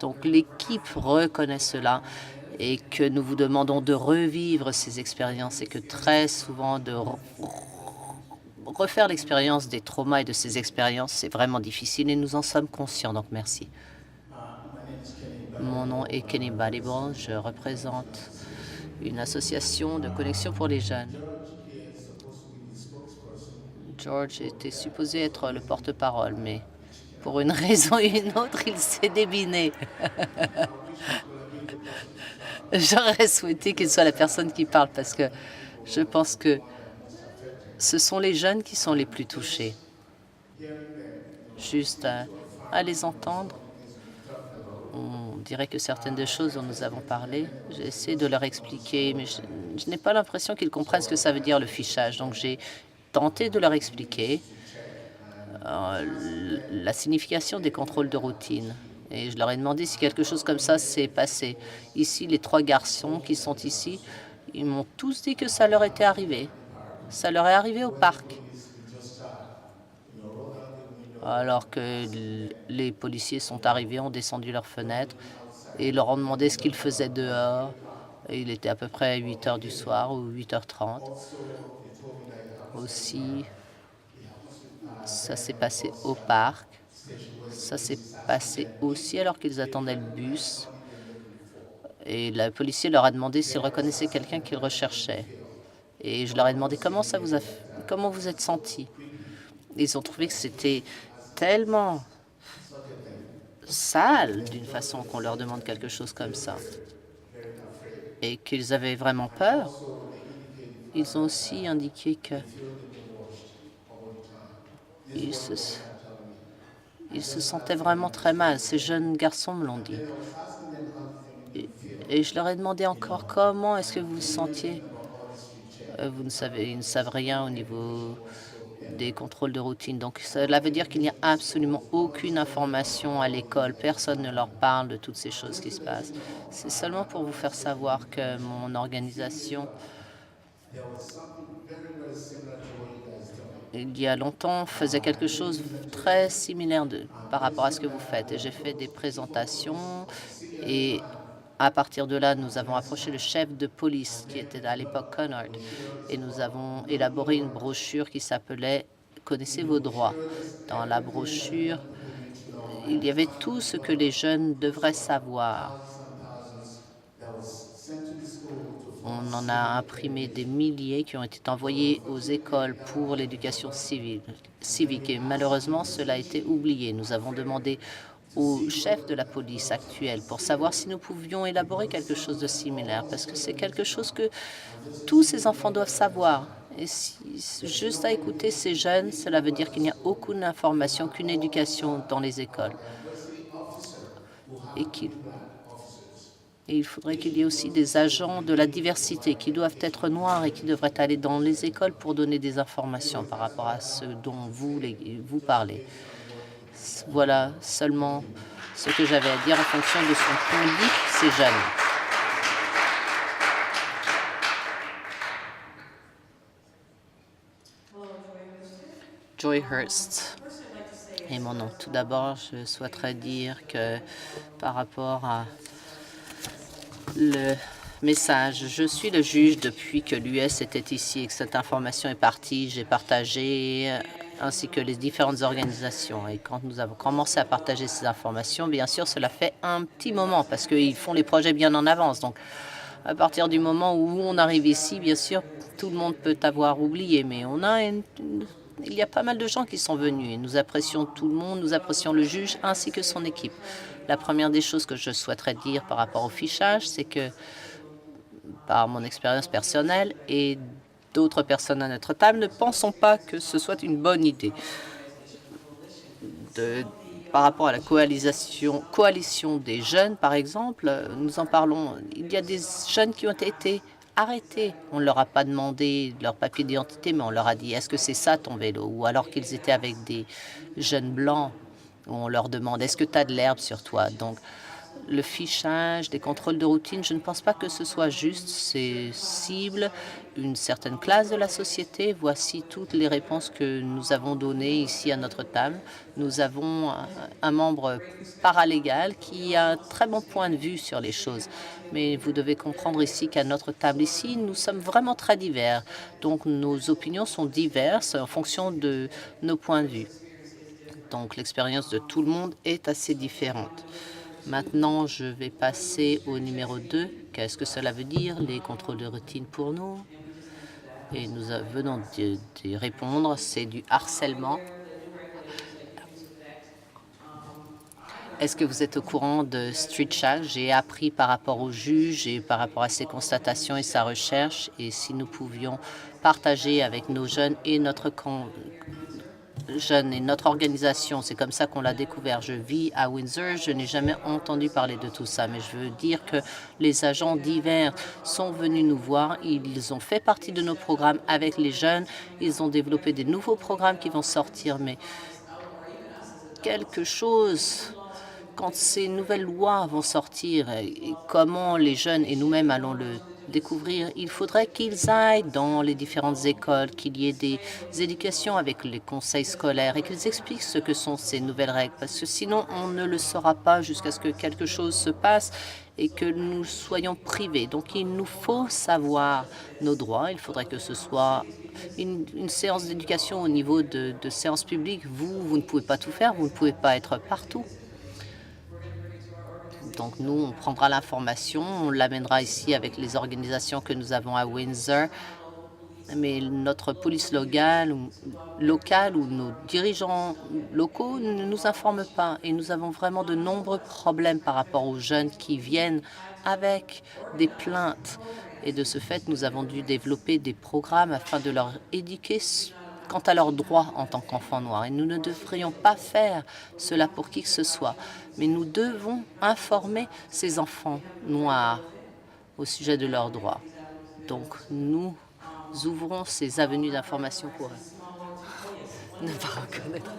Donc, l'équipe reconnaît cela et que nous vous demandons de revivre ces expériences et que très souvent de refaire l'expérience des traumas et de ces expériences, c'est vraiment difficile et nous en sommes conscients, donc merci. Mon nom est Kenny Balible, je représente une association de connexion pour les jeunes. George était supposé être le porte-parole, mais pour une raison ou une autre, il s'est débiné. J'aurais souhaité qu'il soit la personne qui parle parce que je pense que ce sont les jeunes qui sont les plus touchés. Juste à les entendre, on dirait que certaines des choses dont nous avons parlé, j'ai essayé de leur expliquer, mais je n'ai pas l'impression qu'ils comprennent ce que ça veut dire le fichage. Donc j'ai tenté de leur expliquer la signification des contrôles de routine. Et je leur ai demandé si quelque chose comme ça s'est passé. Ici, les 3 garçons qui sont ici, ils m'ont tous dit que ça leur était arrivé. Ça leur est arrivé au parc. Alors que les policiers sont arrivés, ont descendu leurs fenêtres et leur ont demandé ce qu'ils faisaient dehors. Et il était à peu près 8 heures du soir ou 8h30. Aussi, ça s'est passé au parc. Ça s'est passé aussi alors qu'ils attendaient le bus. Et le policier leur a demandé s'ils reconnaissaient quelqu'un qu'ils recherchaient. Et je leur ai demandé comment vous êtes sentis. Ils ont trouvé que c'était tellement sale d'une façon qu'on leur demande quelque chose comme ça. Et qu'ils avaient vraiment peur. Ils ont aussi indiqué que ils se sentaient vraiment très mal. Ces jeunes garçons me l'ont dit. Et je leur ai demandé encore comment est-ce que vous vous sentiez. Ils ne savent rien au niveau des contrôles de routine. Donc, cela veut dire qu'il n'y a absolument aucune information à l'école. Personne ne leur parle de toutes ces choses qui se passent. C'est seulement pour vous faire savoir que mon organisation, il y a longtemps, faisait quelque chose de très similaire par rapport à ce que vous faites. Et j'ai fait des présentations et à partir de là, nous avons approché le chef de police qui était à l'époque Connard et nous avons élaboré une brochure qui s'appelait « Connaissez vos droits ». Dans la brochure, il y avait tout ce que les jeunes devraient savoir. On en a imprimé des milliers qui ont été envoyés aux écoles pour l'éducation civique et malheureusement, cela a été oublié. Nous avons demandé au chef de la police actuelle pour savoir si nous pouvions élaborer quelque chose de similaire, parce que c'est quelque chose que tous ces enfants doivent savoir. Et juste à écouter ces jeunes, cela veut dire qu'il n'y a aucune information, aucune éducation dans les écoles. Et il faudrait qu'il y ait aussi des agents de la diversité qui doivent être noirs et qui devraient aller dans les écoles pour donner des informations par rapport à ce dont vous parlez. Voilà seulement ce que j'avais à dire en fonction de ce qu'ont dit ces jeunes. Joy Hurst est mon nom. Tout d'abord, je souhaiterais dire que par rapport à le message, je suis le juge depuis que l'US était ici et que cette information est partie. J'ai partagé ainsi que les différentes organisations. Et quand nous avons commencé à partager ces informations, bien sûr, cela fait un petit moment parce qu'ils font les projets bien en avance. Donc, à partir du moment où on arrive ici, bien sûr, tout le monde peut avoir oublié, mais il y a pas mal de gens qui sont venus et nous apprécions tout le monde, nous apprécions le juge ainsi que son équipe. La première des choses que je souhaiterais dire par rapport au fichage, c'est que par mon expérience personnelle et d'autres personnes à notre table, ne pensons pas que ce soit une bonne idée. Par rapport à la coalition des jeunes, par exemple, nous en parlons. Il y a des jeunes qui ont été arrêtés. On ne leur a pas demandé leur papier d'identité, mais on leur a dit « Est-ce que c'est ça ton vélo ?» Ou alors qu'ils étaient avec des jeunes blancs, on leur demande « Est-ce que tu as de l'herbe sur toi ?» Donc, le fichage, des contrôles de routine, je ne pense pas que ce soit juste. C'est cible une certaine classe de la société. Voici toutes les réponses que nous avons données ici à notre table. Nous avons un membre paralégal qui a un très bon point de vue sur les choses. Mais vous devez comprendre ici qu'à notre table ici, nous sommes vraiment très divers. Donc nos opinions sont diverses en fonction de nos points de vue. Donc l'expérience de tout le monde est assez différente. Maintenant, je vais passer au numéro 2. Qu'est-ce que cela veut dire, les contrôles de routine pour nous? Et nous venons de répondre, c'est du harcèlement. Est-ce que vous êtes au courant de Street Chat? J'ai appris par rapport au juge et par rapport à ses constatations et sa recherche. Et si nous pouvions partager avec nos jeunes et notre organisation, c'est comme ça qu'on l'a découvert. Je vis à Windsor, je n'ai jamais entendu parler de tout ça, mais je veux dire que les agents divers sont venus nous voir, ils ont fait partie de nos programmes avec les jeunes, ils ont développé des nouveaux programmes qui vont sortir, mais quelque chose, quand ces nouvelles lois vont sortir, et comment les jeunes et nous-mêmes allons le découvrir, il faudrait qu'ils aillent dans les différentes écoles, qu'il y ait des éducations avec les conseils scolaires et qu'ils expliquent ce que sont ces nouvelles règles, parce que sinon on ne le saura pas jusqu'à ce que quelque chose se passe et que nous soyons privés. Donc il nous faut savoir nos droits, il faudrait que ce soit une séance d'éducation au niveau de séances publiques. Vous ne pouvez pas tout faire, vous ne pouvez pas être partout. Donc nous, on prendra l'information, on l'amènera ici avec les organisations que nous avons à Windsor. Mais notre police locale ou nos dirigeants locaux ne nous informent pas. Et nous avons vraiment de nombreux problèmes par rapport aux jeunes qui viennent avec des plaintes. Et de ce fait, nous avons dû développer des programmes afin de leur éduquer quant à leurs droits en tant qu'enfants noirs. Et nous ne devrions pas faire cela pour qui que ce soit. Mais nous devons informer ces enfants noirs au sujet de leurs droits. Donc nous ouvrons ces avenues d'information pour eux. Ne pas reconnaître.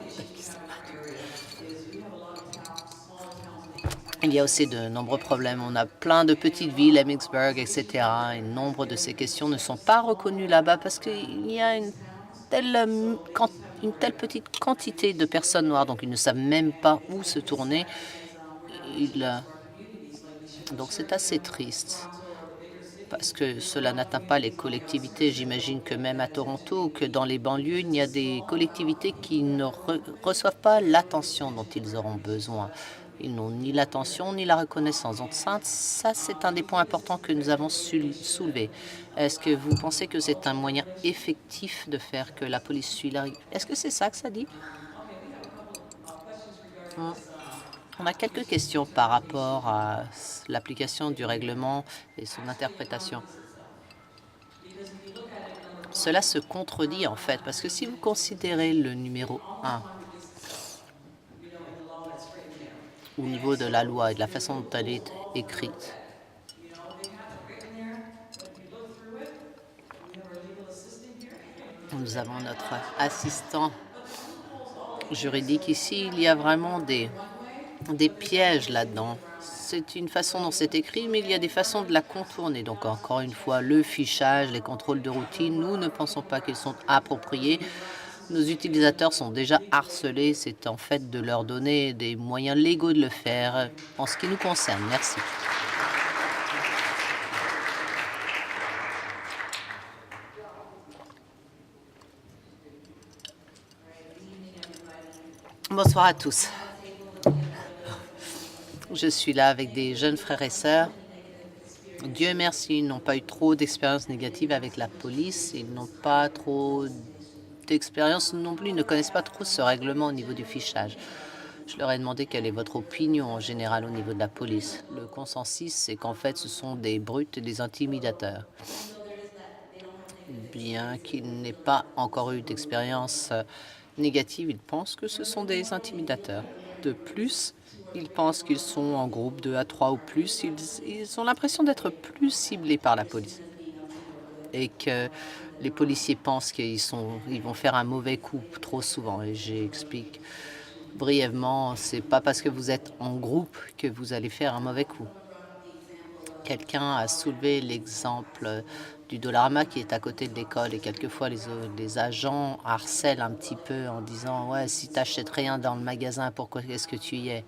Il y a aussi de nombreux problèmes. On a plein de petites villes, Emmitsburg, etc. Et nombre de ces questions ne sont pas reconnues là-bas parce qu'il y a une telle petite quantité de personnes noires, donc ils ne savent même pas où se tourner. Donc c'est assez triste parce que cela n'atteint pas les collectivités. J'imagine que même à Toronto, que dans les banlieues, il y a des collectivités qui ne reçoivent pas l'attention dont ils auront besoin. Ils n'ont ni l'attention ni la reconnaissance. Donc ça c'est un des points importants que nous avons soulevé. Est-ce que vous pensez que c'est un moyen effectif de faire que la police suit la règle? Est-ce que c'est ça que ça dit? On a quelques questions par rapport à l'application du règlement et son interprétation. Cela se contredit en fait, parce que si vous considérez le numéro 1 au niveau de la loi et de la façon dont elle est écrite, nous avons notre assistant juridique ici. Il y a vraiment des pièges là-dedans. C'est une façon dont c'est écrit, mais il y a des façons de la contourner. Donc encore une fois, le fichage, les contrôles de routine, nous ne pensons pas qu'ils sont appropriés. Nos utilisateurs sont déjà harcelés. C'est en fait de leur donner des moyens légaux de le faire en ce qui nous concerne. Merci. Bonsoir à tous. Je suis là avec des jeunes frères et sœurs. Dieu merci, ils n'ont pas eu trop d'expérience négative avec la police. Ils n'ont pas trop d'expérience non plus. Ils ne connaissent pas trop ce règlement au niveau du fichage. Je leur ai demandé quelle est votre opinion en général au niveau de la police. Le consensus, c'est qu'en fait, ce sont des brutes et des intimidateurs. Bien qu'ils n'aient pas encore eu d'expérience négative, ils pensent que ce sont des intimidateurs. De plus, ils pensent qu'ils sont en groupe 2 à 3 ou plus. Ils ont l'impression d'être plus ciblés par la police. Et que les policiers pensent qu'ils vont faire un mauvais coup trop souvent. Et j'explique brièvement, c'est pas parce que vous êtes en groupe que vous allez faire un mauvais coup. Quelqu'un a soulevé l'exemple du Dollarama qui est à côté de l'école et quelquefois les agents harcèlent un petit peu en disant « Ouais, si tu n'achètes rien dans le magasin, pourquoi est-ce que tu y es ?»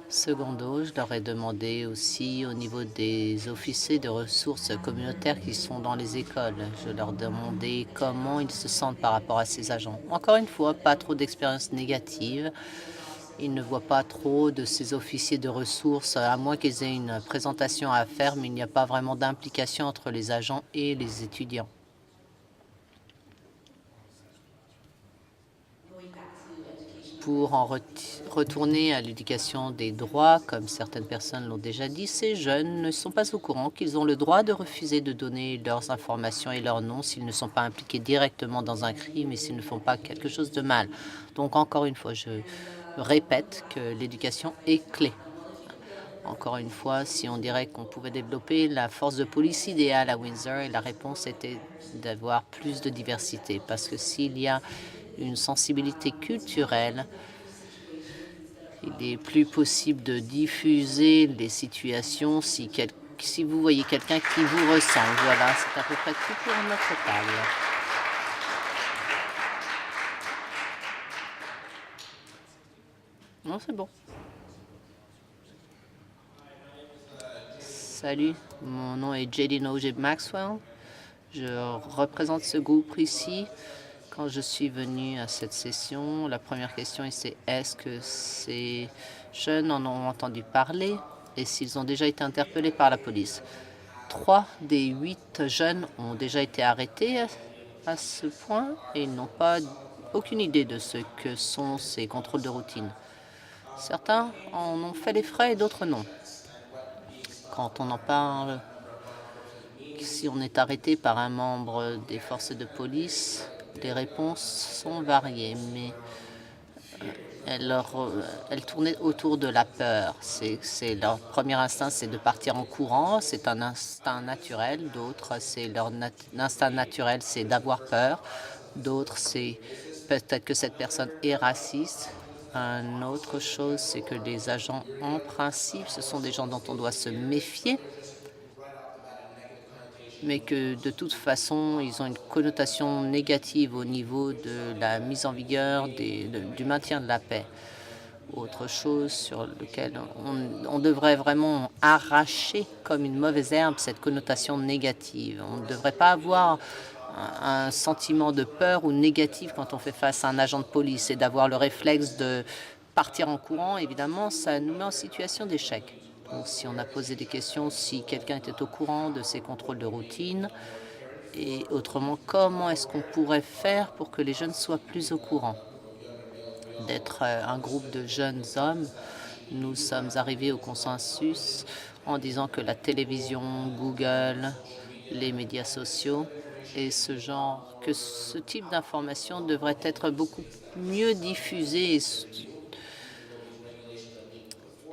Secondo, je leur ai demandé aussi au niveau des officiers de ressources communautaires qui sont dans les écoles. Je leur demandais comment ils se sentent par rapport à ces agents. Encore une fois, pas trop d'expérience négative. Ils ne voient pas trop de ces officiers de ressources, à moins qu'ils aient une présentation à faire, mais il n'y a pas vraiment d'implication entre les agents et les étudiants. Pour en retourner à l'éducation des droits, comme certaines personnes l'ont déjà dit, ces jeunes ne sont pas au courant qu'ils ont le droit de refuser de donner leurs informations et leurs noms s'ils ne sont pas impliqués directement dans un crime et s'ils ne font pas quelque chose de mal. Donc encore une fois, je répète que l'éducation est clé. Encore une fois, si on dirait qu'on pouvait développer la force de police idéale à Windsor, et la réponse était d'avoir plus de diversité, parce que s'il y a une sensibilité culturelle, il est plus possible de diffuser les situations si vous voyez quelqu'un qui vous ressemble. Voilà, c'est à peu près tout pour notre table. Non, c'est bon. Salut, mon nom est J.D. Nojib Maxwell. Je représente ce groupe ici. Quand je suis venu à cette session, la première question c'est est-ce que ces jeunes en ont entendu parler et s'ils ont déjà été interpellés par la police. 3 des 8 jeunes ont déjà été arrêtés à ce point et ils n'ont aucune idée de ce que sont ces contrôles de routine. Certains en ont fait les frais et d'autres non. Quand on en parle, si on est arrêté par un membre des forces de police, les réponses sont variées, mais elles tournaient autour de la peur. Leur premier instinct, c'est de partir en courant, c'est un instinct naturel. D'autres, leur instinct naturel, c'est d'avoir peur. D'autres, c'est peut-être que cette personne est raciste. Une autre chose, c'est que les agents, en principe, ce sont des gens dont on doit se méfier, mais que de toute façon, ils ont une connotation négative au niveau de la mise en vigueur du maintien de la paix. Autre chose sur lequel on devrait vraiment arracher comme une mauvaise herbe cette connotation négative. On ne devrait pas avoir un sentiment de peur ou négatif quand on fait face à un agent de police et d'avoir le réflexe de partir en courant, évidemment, ça nous met en situation d'échec. Donc, si on a posé des questions, si quelqu'un était au courant de ces contrôles de routine, et autrement, comment est-ce qu'on pourrait faire pour que les jeunes soient plus au courant? D'être un groupe de jeunes hommes, nous sommes arrivés au consensus en disant que la télévision, Google, les médias sociaux et que ce type d'information devrait être beaucoup mieux diffusé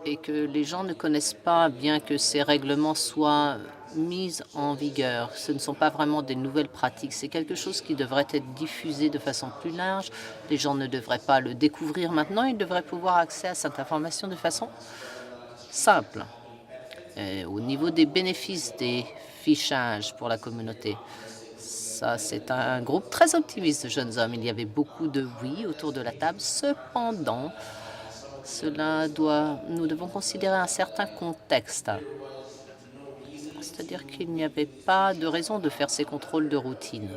et que les gens ne connaissent pas bien que ces règlements soient mis en vigueur. Ce ne sont pas vraiment des nouvelles pratiques, c'est quelque chose qui devrait être diffusé de façon plus large. Les gens ne devraient pas le découvrir maintenant, ils devraient pouvoir accéder à cette information de façon simple. Au niveau des bénéfices des fichages pour la communauté, ça, c'est un groupe très optimiste de jeunes hommes. Il y avait beaucoup de oui autour de la table. Cependant, nous devons considérer un certain contexte. C'est-à-dire qu'il n'y avait pas de raison de faire ces contrôles de routine.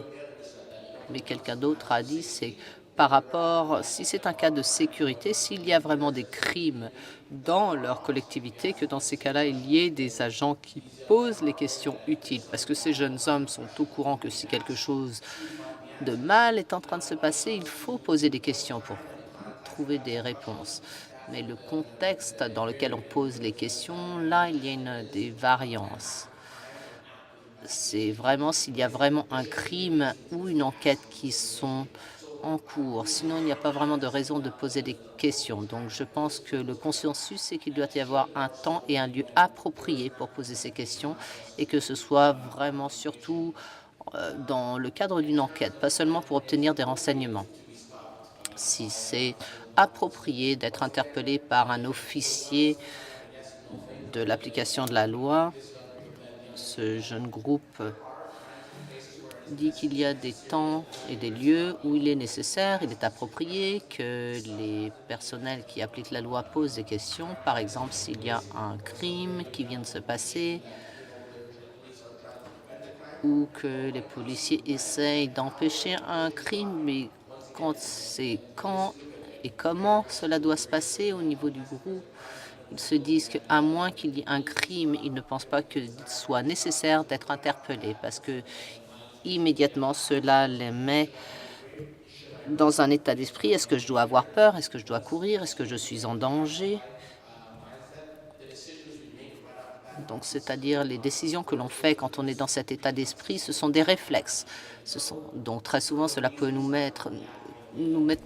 Mais quelqu'un d'autre a dit, c'est par rapport, si c'est un cas de sécurité, s'il y a vraiment des crimes dans leur collectivité, que dans ces cas-là, il y ait des agents qui posent les questions utiles. Parce que ces jeunes hommes sont au courant que si quelque chose de mal est en train de se passer, il faut poser des questions pour trouver des réponses. Mais le contexte dans lequel on pose les questions, là, il y a des variances. C'est vraiment s'il y a vraiment un crime ou une enquête qui sont en cours. Sinon, il n'y a pas vraiment de raison de poser des questions. Donc, je pense que le consensus, c'est qu'il doit y avoir un temps et un lieu approprié pour poser ces questions et que ce soit vraiment surtout dans le cadre d'une enquête, pas seulement pour obtenir des renseignements. Si c'est approprié d'être interpellé par un officier de l'application de la loi, ce jeune groupe dit qu'il y a des temps et des lieux où il est nécessaire, il est approprié que les personnels qui appliquent la loi posent des questions. Par exemple, s'il y a un crime qui vient de se passer ou que les policiers essayent d'empêcher un crime, mais quand et comment cela doit se passer au niveau du groupe. Ils se disent qu'à moins qu'il y ait un crime, ils ne pensent pas qu'il soit nécessaire d'être interpellés parce que immédiatement cela les met dans un état d'esprit. Est-ce que je dois avoir peur? Est-ce que je dois courir? Est-ce que je suis en danger? Donc, c'est-à-dire les décisions que l'on fait quand on est dans cet état d'esprit, ce sont des réflexes. Donc, très souvent, cela peut nous mettre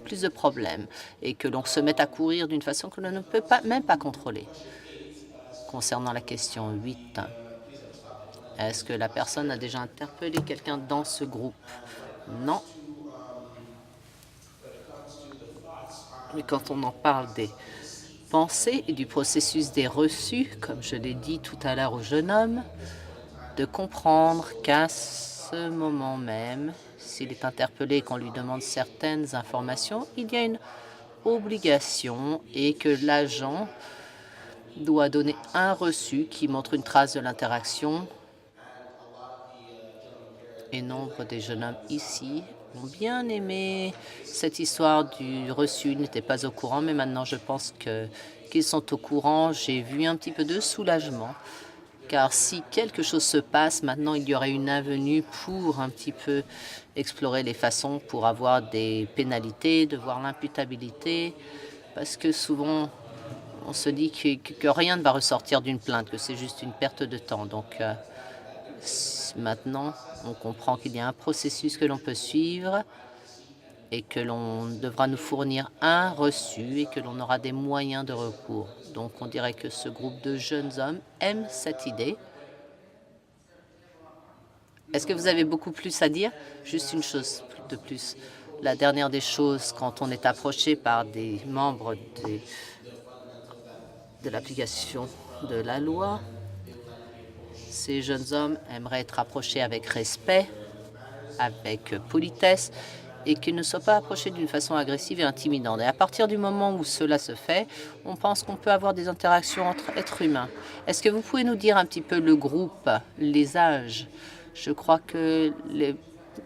plus de problèmes et que l'on se mette à courir d'une façon que l'on ne peut même pas contrôler. Concernant la question 8, est-ce que la personne a déjà interpellé quelqu'un dans ce groupe? Non. Mais quand on en parle des pensées et du processus des reçus, comme je l'ai dit tout à l'heure au jeune homme, de comprendre qu'à ce moment même, s'il est interpellé et qu'on lui demande certaines informations, il y a une obligation et que l'agent doit donner un reçu qui montre une trace de l'interaction. Et nombre des jeunes hommes ici ont bien aimé cette histoire du reçu. Ils n'étaient pas au courant, mais maintenant je pense qu'ils sont au courant. J'ai vu un petit peu de soulagement, car si quelque chose se passe, maintenant il y aurait une avenue pour un petit peu explorer les façons pour avoir des pénalités, de voir l'imputabilité, parce que souvent on se dit que rien ne va ressortir d'une plainte, que c'est juste une perte de temps. Donc maintenant, on comprend qu'il y a un processus que l'on peut suivre et que l'on devra nous fournir un reçu et que l'on aura des moyens de recours. Donc, on dirait que ce groupe de jeunes hommes aime cette idée. Est-ce que vous avez beaucoup plus à dire? Juste une chose de plus. La dernière des choses, quand on est approché par des membres de l'application de la loi, ces jeunes hommes aimeraient être approchés avec respect, avec politesse, et qu'ils ne soient pas approchés d'une façon agressive et intimidante. Et à partir du moment où cela se fait, on pense qu'on peut avoir des interactions entre êtres humains. Est-ce que vous pouvez nous dire un petit peu le groupe, les âges? Je crois que les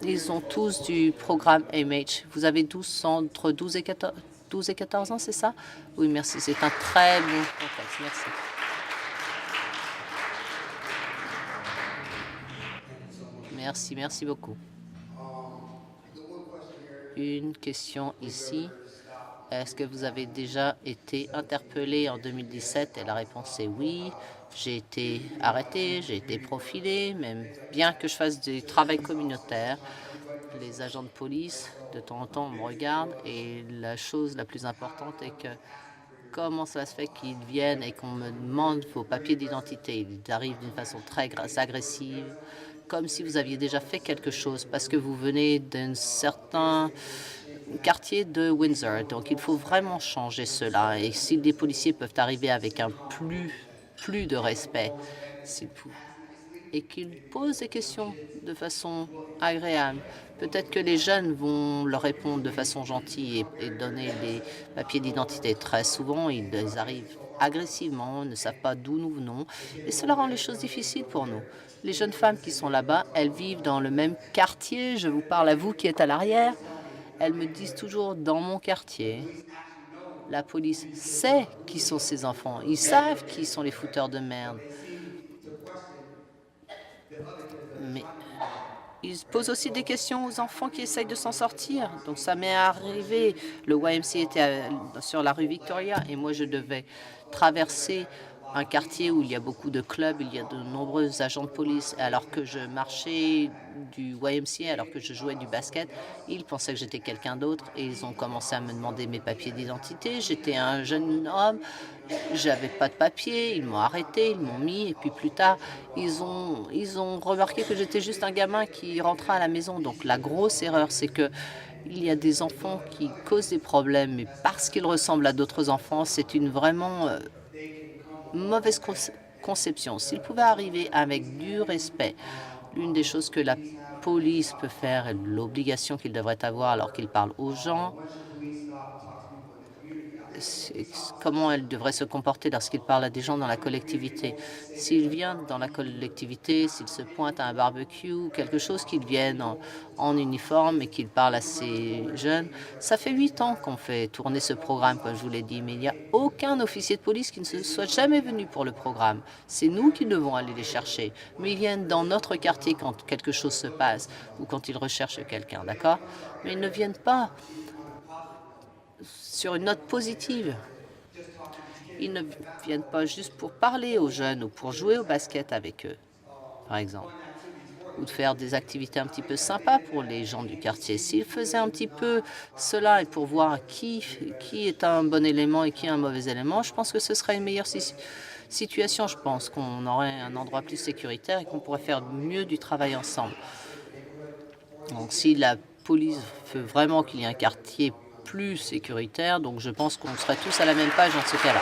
Ils ont tous du programme AMH. Vous avez entre 12 et 14 ans, c'est ça? Oui, merci. C'est un très bon contexte. Merci. Merci, merci beaucoup. Une question ici. Est-ce que vous avez déjà été interpellé en 2017? Et la réponse est oui. J'ai été arrêté, j'ai été profilé, même bien que je fasse du travail communautaire. Les agents de police, de temps en temps, me regardent et la chose la plus importante est que comment ça se fait qu'ils viennent et qu'on me demande vos papiers d'identité? Ils arrivent d'une façon très agressive, comme si vous aviez déjà fait quelque chose parce que vous venez d'un certain quartier de Windsor. Donc, il faut vraiment changer cela. Et si les policiers peuvent arriver avec un plus de respect, et qu'ils posent des questions de façon agréable, peut-être que les jeunes vont leur répondre de façon gentille et donner les papiers d'identité. Très souvent, ils arrivent agressivement, ne savent pas d'où nous venons, et cela rend les choses difficiles pour nous. Les jeunes femmes qui sont là-bas, elles vivent dans le même quartier. Je vous parle à vous qui êtes à l'arrière. Elles me disent toujours, dans mon quartier, la police sait qui sont ces enfants. Ils savent qui sont les fouteurs de merde. Mais ils posent aussi des questions aux enfants qui essayent de s'en sortir. Donc ça m'est arrivé. Le YMCA était sur la rue Victoria et moi je devais traverser un quartier où il y a beaucoup de clubs, il y a de nombreux agents de police. Alors que je marchais du YMCA, alors que je jouais du basket, ils pensaient que j'étais quelqu'un d'autre et ils ont commencé à me demander mes papiers d'identité. J'étais un jeune homme, j'avais pas de papiers, ils m'ont arrêté, ils m'ont mis et puis plus tard, ils ont remarqué que j'étais juste un gamin qui rentrait à la maison. Donc la grosse erreur, c'est que il y a des enfants qui causent des problèmes, mais parce qu'ils ressemblent à d'autres enfants, c'est une vraiment mauvaise conception. S'ils pouvaient arriver avec du respect, l'une des choses que la police peut faire et l'obligation qu'ils devraient avoir alors qu'ils parlent aux gens, c'est comment elle devrait se comporter lorsqu'il parle à des gens dans la collectivité. S'il vient dans la collectivité, s'il se pointe à un barbecue, quelque chose, qu'il vienne en uniforme et qu'il parle à ces jeunes. Ça fait 8 ans qu'on fait tourner ce programme, comme je vous l'ai dit, mais il n'y a aucun officier de police qui ne se soit jamais venu pour le programme. C'est nous qui devons aller les chercher. Mais ils viennent dans notre quartier quand quelque chose se passe ou quand ils recherchent quelqu'un, d'accord? Mais ils ne viennent pas sur une note positive. Ils ne viennent pas juste pour parler aux jeunes ou pour jouer au basket avec eux, par exemple, ou de faire des activités un petit peu sympas pour les gens du quartier. S'ils faisaient un petit peu cela et pour voir qui est un bon élément et qui est un mauvais élément, je pense que ce serait une meilleure situation. Je pense qu'on aurait un endroit plus sécuritaire et qu'on pourrait faire mieux du travail ensemble. Donc, si la police veut vraiment qu'il y ait un quartier plus sécuritaire, donc je pense qu'on serait tous à la même page dans ce cas-là.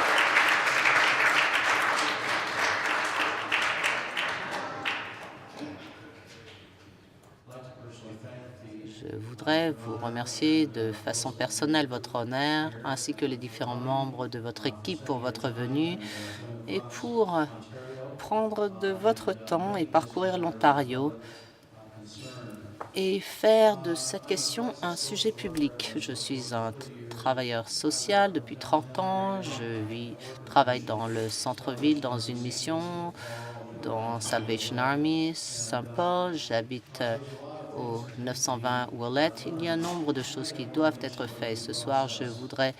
Je voudrais vous remercier de façon personnelle, votre honneur, ainsi que les différents membres de votre équipe pour votre venue et pour prendre de votre temps et parcourir l'Ontario et faire de cette question un sujet public. Je suis un travailleur social depuis 30 ans. Je travaille dans le centre-ville dans une mission dans Salvation Army, Saint-Paul. J'habite au 920 Willette. Il y a un nombre de choses qui doivent être faites. Ce soir, je voudrais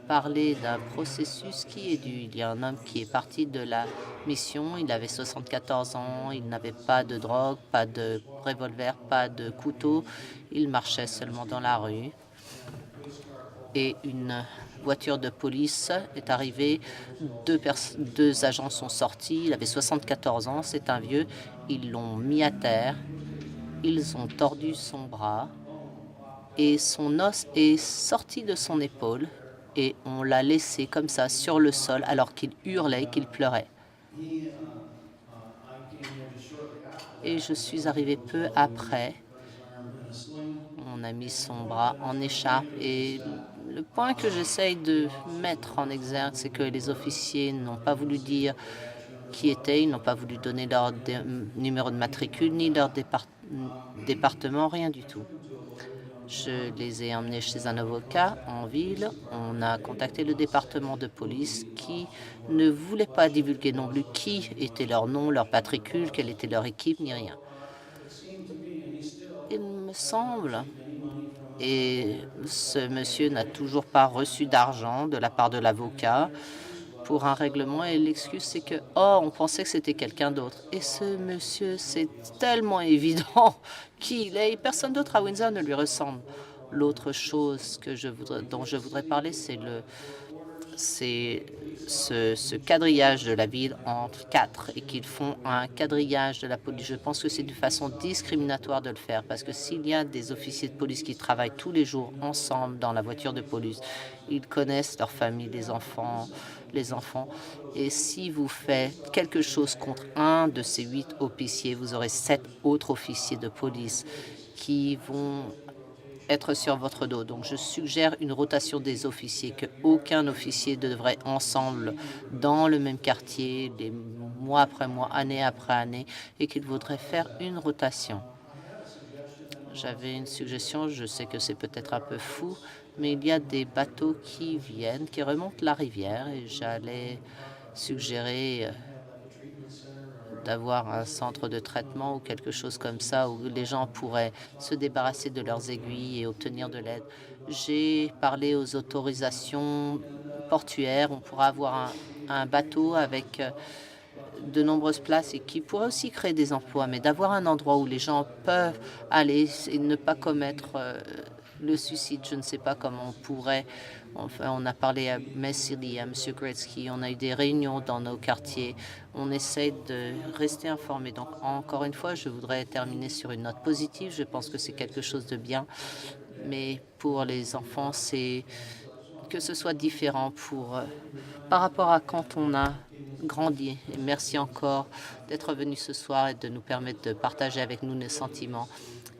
parler d'un processus qui est dû. Il y a un homme qui est parti de la mission. Il avait 74 ans. Il n'avait pas de drogue, pas de revolver, pas de couteau. Il marchait seulement dans la rue. Et une voiture de police est arrivée. Deux agents sont sortis. Il avait 74 ans. C'est un vieux. Ils l'ont mis à terre. Ils ont tordu son bras et son os est sorti de son épaule et on l'a laissé comme ça sur le sol alors qu'il hurlait, qu'il pleurait. Et je suis arrivé peu après. On a mis son bras en écharpe et le point que j'essaye de mettre en exergue, c'est que les officiers n'ont pas voulu dire qui étaient. Ils n'ont pas voulu donner leur numéro de matricule, ni leur département, rien du tout. Je les ai emmenés chez un avocat en ville. On a contacté le département de police qui ne voulait pas divulguer non plus qui était leur nom, leur matricule, quelle était leur équipe, ni rien. Il me semble, et ce monsieur n'a toujours pas reçu d'argent de la part de l'avocat pour un règlement, et l'excuse c'est que on pensait que c'était quelqu'un d'autre. Et ce monsieur, c'est tellement évident qui il est, et personne d'autre à Windsor ne lui ressemble. L'autre chose dont je voudrais parler, c'est ce quadrillage de la ville entre quatre, et qu'ils font un quadrillage de la police. Je pense que c'est une façon discriminatoire de le faire, parce que s'il y a des officiers de police qui travaillent tous les jours ensemble dans la voiture de police, ils connaissent leur famille, les enfants. Et si vous faites quelque chose contre un de ces 8 officiers, vous aurez 7 autres officiers de police qui vont être sur votre dos. Donc, je suggère une rotation des officiers, qu'aucun officier ne devrait ensemble dans le même quartier, des mois après mois, année après année, et qu'il faudrait faire une rotation. J'avais une suggestion, je sais que c'est peut-être un peu fou, mais il y a des bateaux qui viennent, qui remontent la rivière, et j'allais suggérer d'avoir un centre de traitement ou quelque chose comme ça où les gens pourraient se débarrasser de leurs aiguilles et obtenir de l'aide. J'ai parlé aux autorisations portuaires. On pourra avoir un bateau avec de nombreuses places et qui pourrait aussi créer des emplois, mais d'avoir un endroit où les gens peuvent aller et ne pas commettre le suicide. Je ne sais pas comment on pourrait. Enfin, on a parlé à Messili, à M. Gretzky, on a eu des réunions dans nos quartiers. On essaie de rester informé. Donc, encore une fois, je voudrais terminer sur une note positive. Je pense que c'est quelque chose de bien. Mais pour les enfants, c'est que ce soit différent par rapport à quand on a grandi. Et merci encore d'être venu ce soir et de nous permettre de partager avec nous nos sentiments.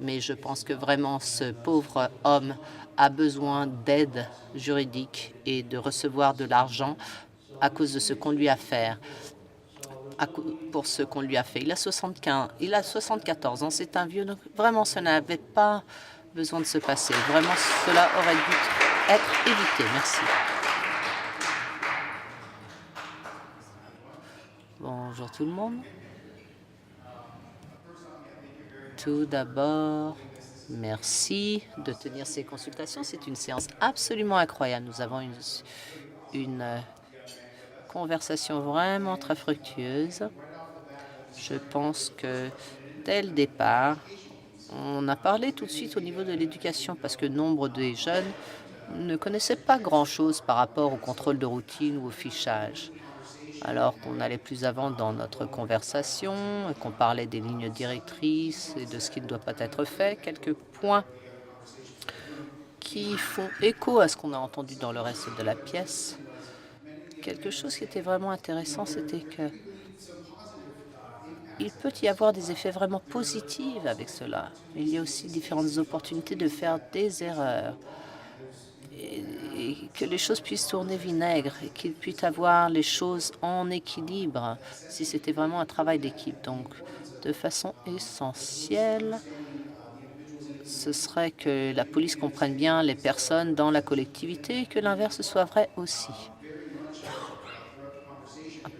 Mais je pense que vraiment ce pauvre homme a besoin d'aide juridique et de recevoir de l'argent à cause de ce qu'on lui a fait. Pour ce qu'on lui a fait. Il a 74 ans, c'est un vieux. Donc vraiment, ça n'avait pas besoin de se passer. Vraiment, cela aurait dû être évité. Merci. Bonjour tout le monde. Tout d'abord, merci de tenir ces consultations. C'est une séance absolument incroyable. Nous avons une conversation vraiment très fructueuse. Je pense que dès le départ, on a parlé tout de suite au niveau de l'éducation parce que nombre des jeunes ne connaissaient pas grand-chose par rapport au contrôle de routine ou au fichage. Alors qu'on allait plus avant dans notre conversation, et qu'on parlait des lignes directrices et de ce qui ne doit pas être fait, quelques points qui font écho à ce qu'on a entendu dans le reste de la pièce. Quelque chose qui était vraiment intéressant, c'était que il peut y avoir des effets vraiment positifs avec cela. Il y a aussi différentes opportunités de faire des erreurs et que les choses puissent tourner vinaigre et qu'il puisse avoir les choses en équilibre si c'était vraiment un travail d'équipe. Donc, de façon essentielle, ce serait que la police comprenne bien les personnes dans la collectivité et que l'inverse soit vrai aussi.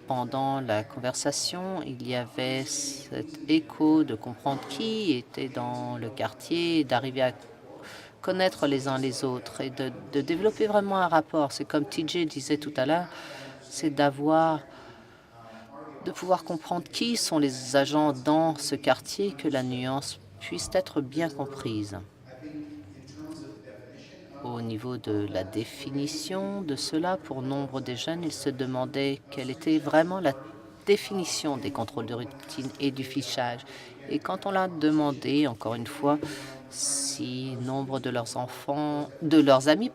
Pendant la conversation, il y avait cet écho de comprendre qui était dans le quartier, d'arriver à connaître les uns les autres et de développer vraiment un rapport. C'est comme TJ disait tout à l'heure, c'est de pouvoir comprendre qui sont les agents dans ce quartier, que la nuance puisse être bien comprise. Au niveau de la définition de cela, pour nombre des jeunes, ils se demandaient quelle était vraiment la définition des contrôles de routine et du fichage. Et quand on l'a demandé, encore une fois, si nombre de leurs amis,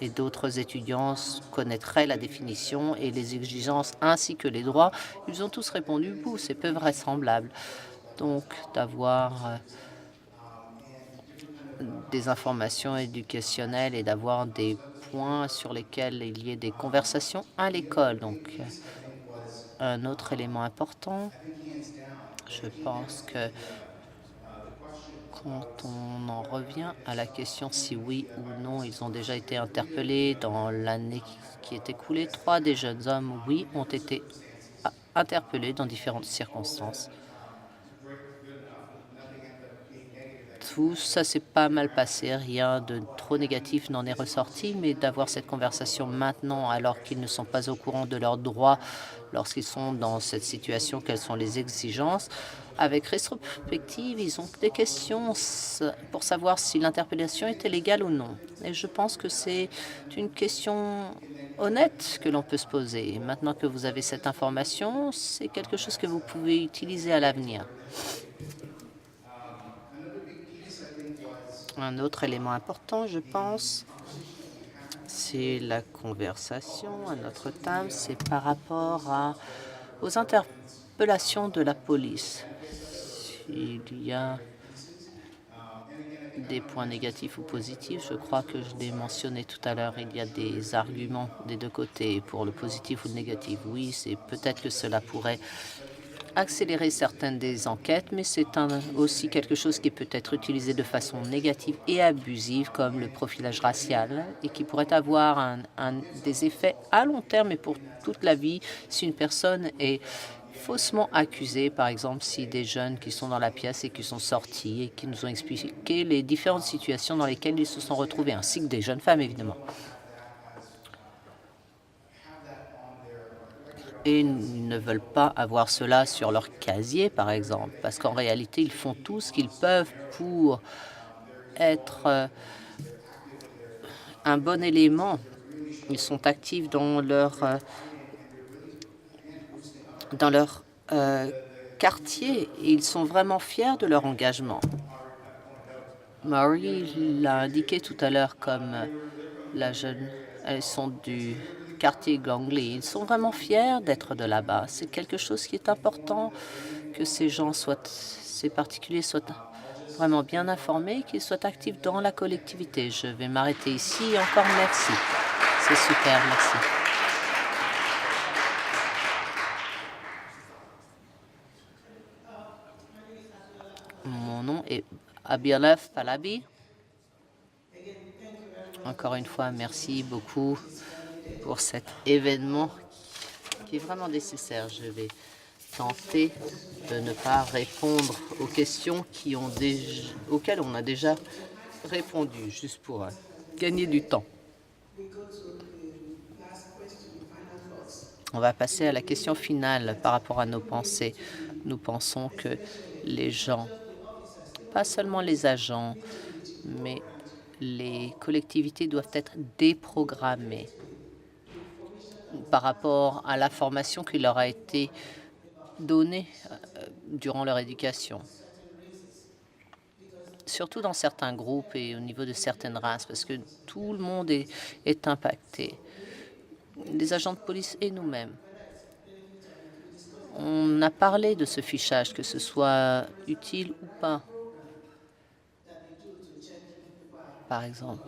et d'autres étudiants connaîtraient la définition et les exigences ainsi que les droits, ils ont tous répondu « c'est peu vraisemblable ». Donc, d'avoir des informations éducationnelles et d'avoir des points sur lesquels il y ait des conversations à l'école. Donc, Un autre élément important, je pense que quand on en revient à la question si oui ou non ils ont déjà été interpellés dans l'année qui est écoulée, 3 des jeunes hommes, oui, ont été interpellés dans différentes circonstances. Tout ça s'est pas mal passé, rien de trop négatif n'en est ressorti, mais d'avoir cette conversation maintenant alors qu'ils ne sont pas au courant de leurs droits lorsqu'ils sont dans cette situation, quelles sont les exigences. Avec rétrospective, ils ont des questions pour savoir si l'interpellation était légale ou non. Et je pense que c'est une question honnête que l'on peut se poser. Maintenant que vous avez cette information, c'est quelque chose que vous pouvez utiliser à l'avenir. Un autre élément important, je pense, c'est la conversation à notre thème, c'est par rapport aux interpellations de la police. Il y a des points négatifs ou positifs, je crois que je l'ai mentionné tout à l'heure, il y a des arguments des deux côtés pour le positif ou le négatif. Oui, c'est peut-être que cela pourrait accélérer certaines des enquêtes, mais c'est aussi quelque chose qui peut être utilisé de façon négative et abusive, comme le profilage racial, et qui pourrait avoir des effets à long terme et pour toute la vie si une personne est faussement accusée, par exemple si des jeunes qui sont dans la pièce et qui sont sortis et qui nous ont expliqué les différentes situations dans lesquelles ils se sont retrouvés, ainsi que des jeunes femmes, évidemment. Et ils ne veulent pas avoir cela sur leur casier, par exemple, parce qu'en réalité, ils font tout ce qu'ils peuvent pour être un bon élément. Ils sont actifs dans leur quartier et ils sont vraiment fiers de leur engagement. Marie l'a indiqué tout à l'heure comme la jeune. Elles sont du quartier Gongley. Ils sont vraiment fiers d'être de là-bas. C'est quelque chose qui est important que ces particuliers soient vraiment bien informés, qu'ils soient actifs dans la collectivité. Je vais m'arrêter ici. Encore merci. C'est super, merci. Mon nom est Abialef Palabi. Encore une fois, merci beaucoup pour cet événement qui est vraiment nécessaire. Je vais tenter de ne pas répondre aux questions auxquelles on a déjà répondu, juste pour gagner du temps. On va passer à la question finale par rapport à nos pensées. Nous pensons que les gens, pas seulement les agents, mais les collectivités doivent être déprogrammées par rapport à la formation qui leur a été donnée durant leur éducation. Surtout dans certains groupes et au niveau de certaines races, parce que tout le monde est impacté. Les agents de police et nous-mêmes. On a parlé de ce fichage, que ce soit utile ou pas. Par exemple,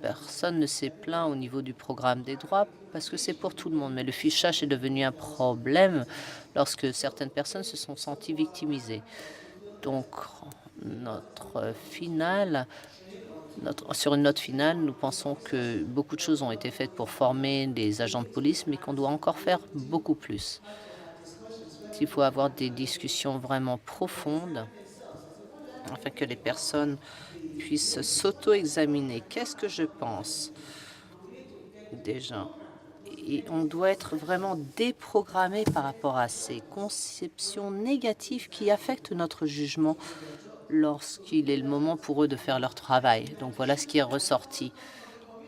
personne ne s'est plaint au niveau du programme des droits parce que c'est pour tout le monde. Mais le fichage est devenu un problème lorsque certaines personnes se sont senties victimisées. Donc, sur une note finale, nous pensons que beaucoup de choses ont été faites pour former les agents de police, mais qu'on doit encore faire beaucoup plus. Il faut avoir des discussions vraiment profondes afin que les personnes puissent s'auto-examiner. Qu'est-ce que je pense déjà? Et on doit être vraiment déprogrammé par rapport à ces conceptions négatives qui affectent notre jugement lorsqu'il est le moment pour eux de faire leur travail. Donc voilà ce qui est ressorti.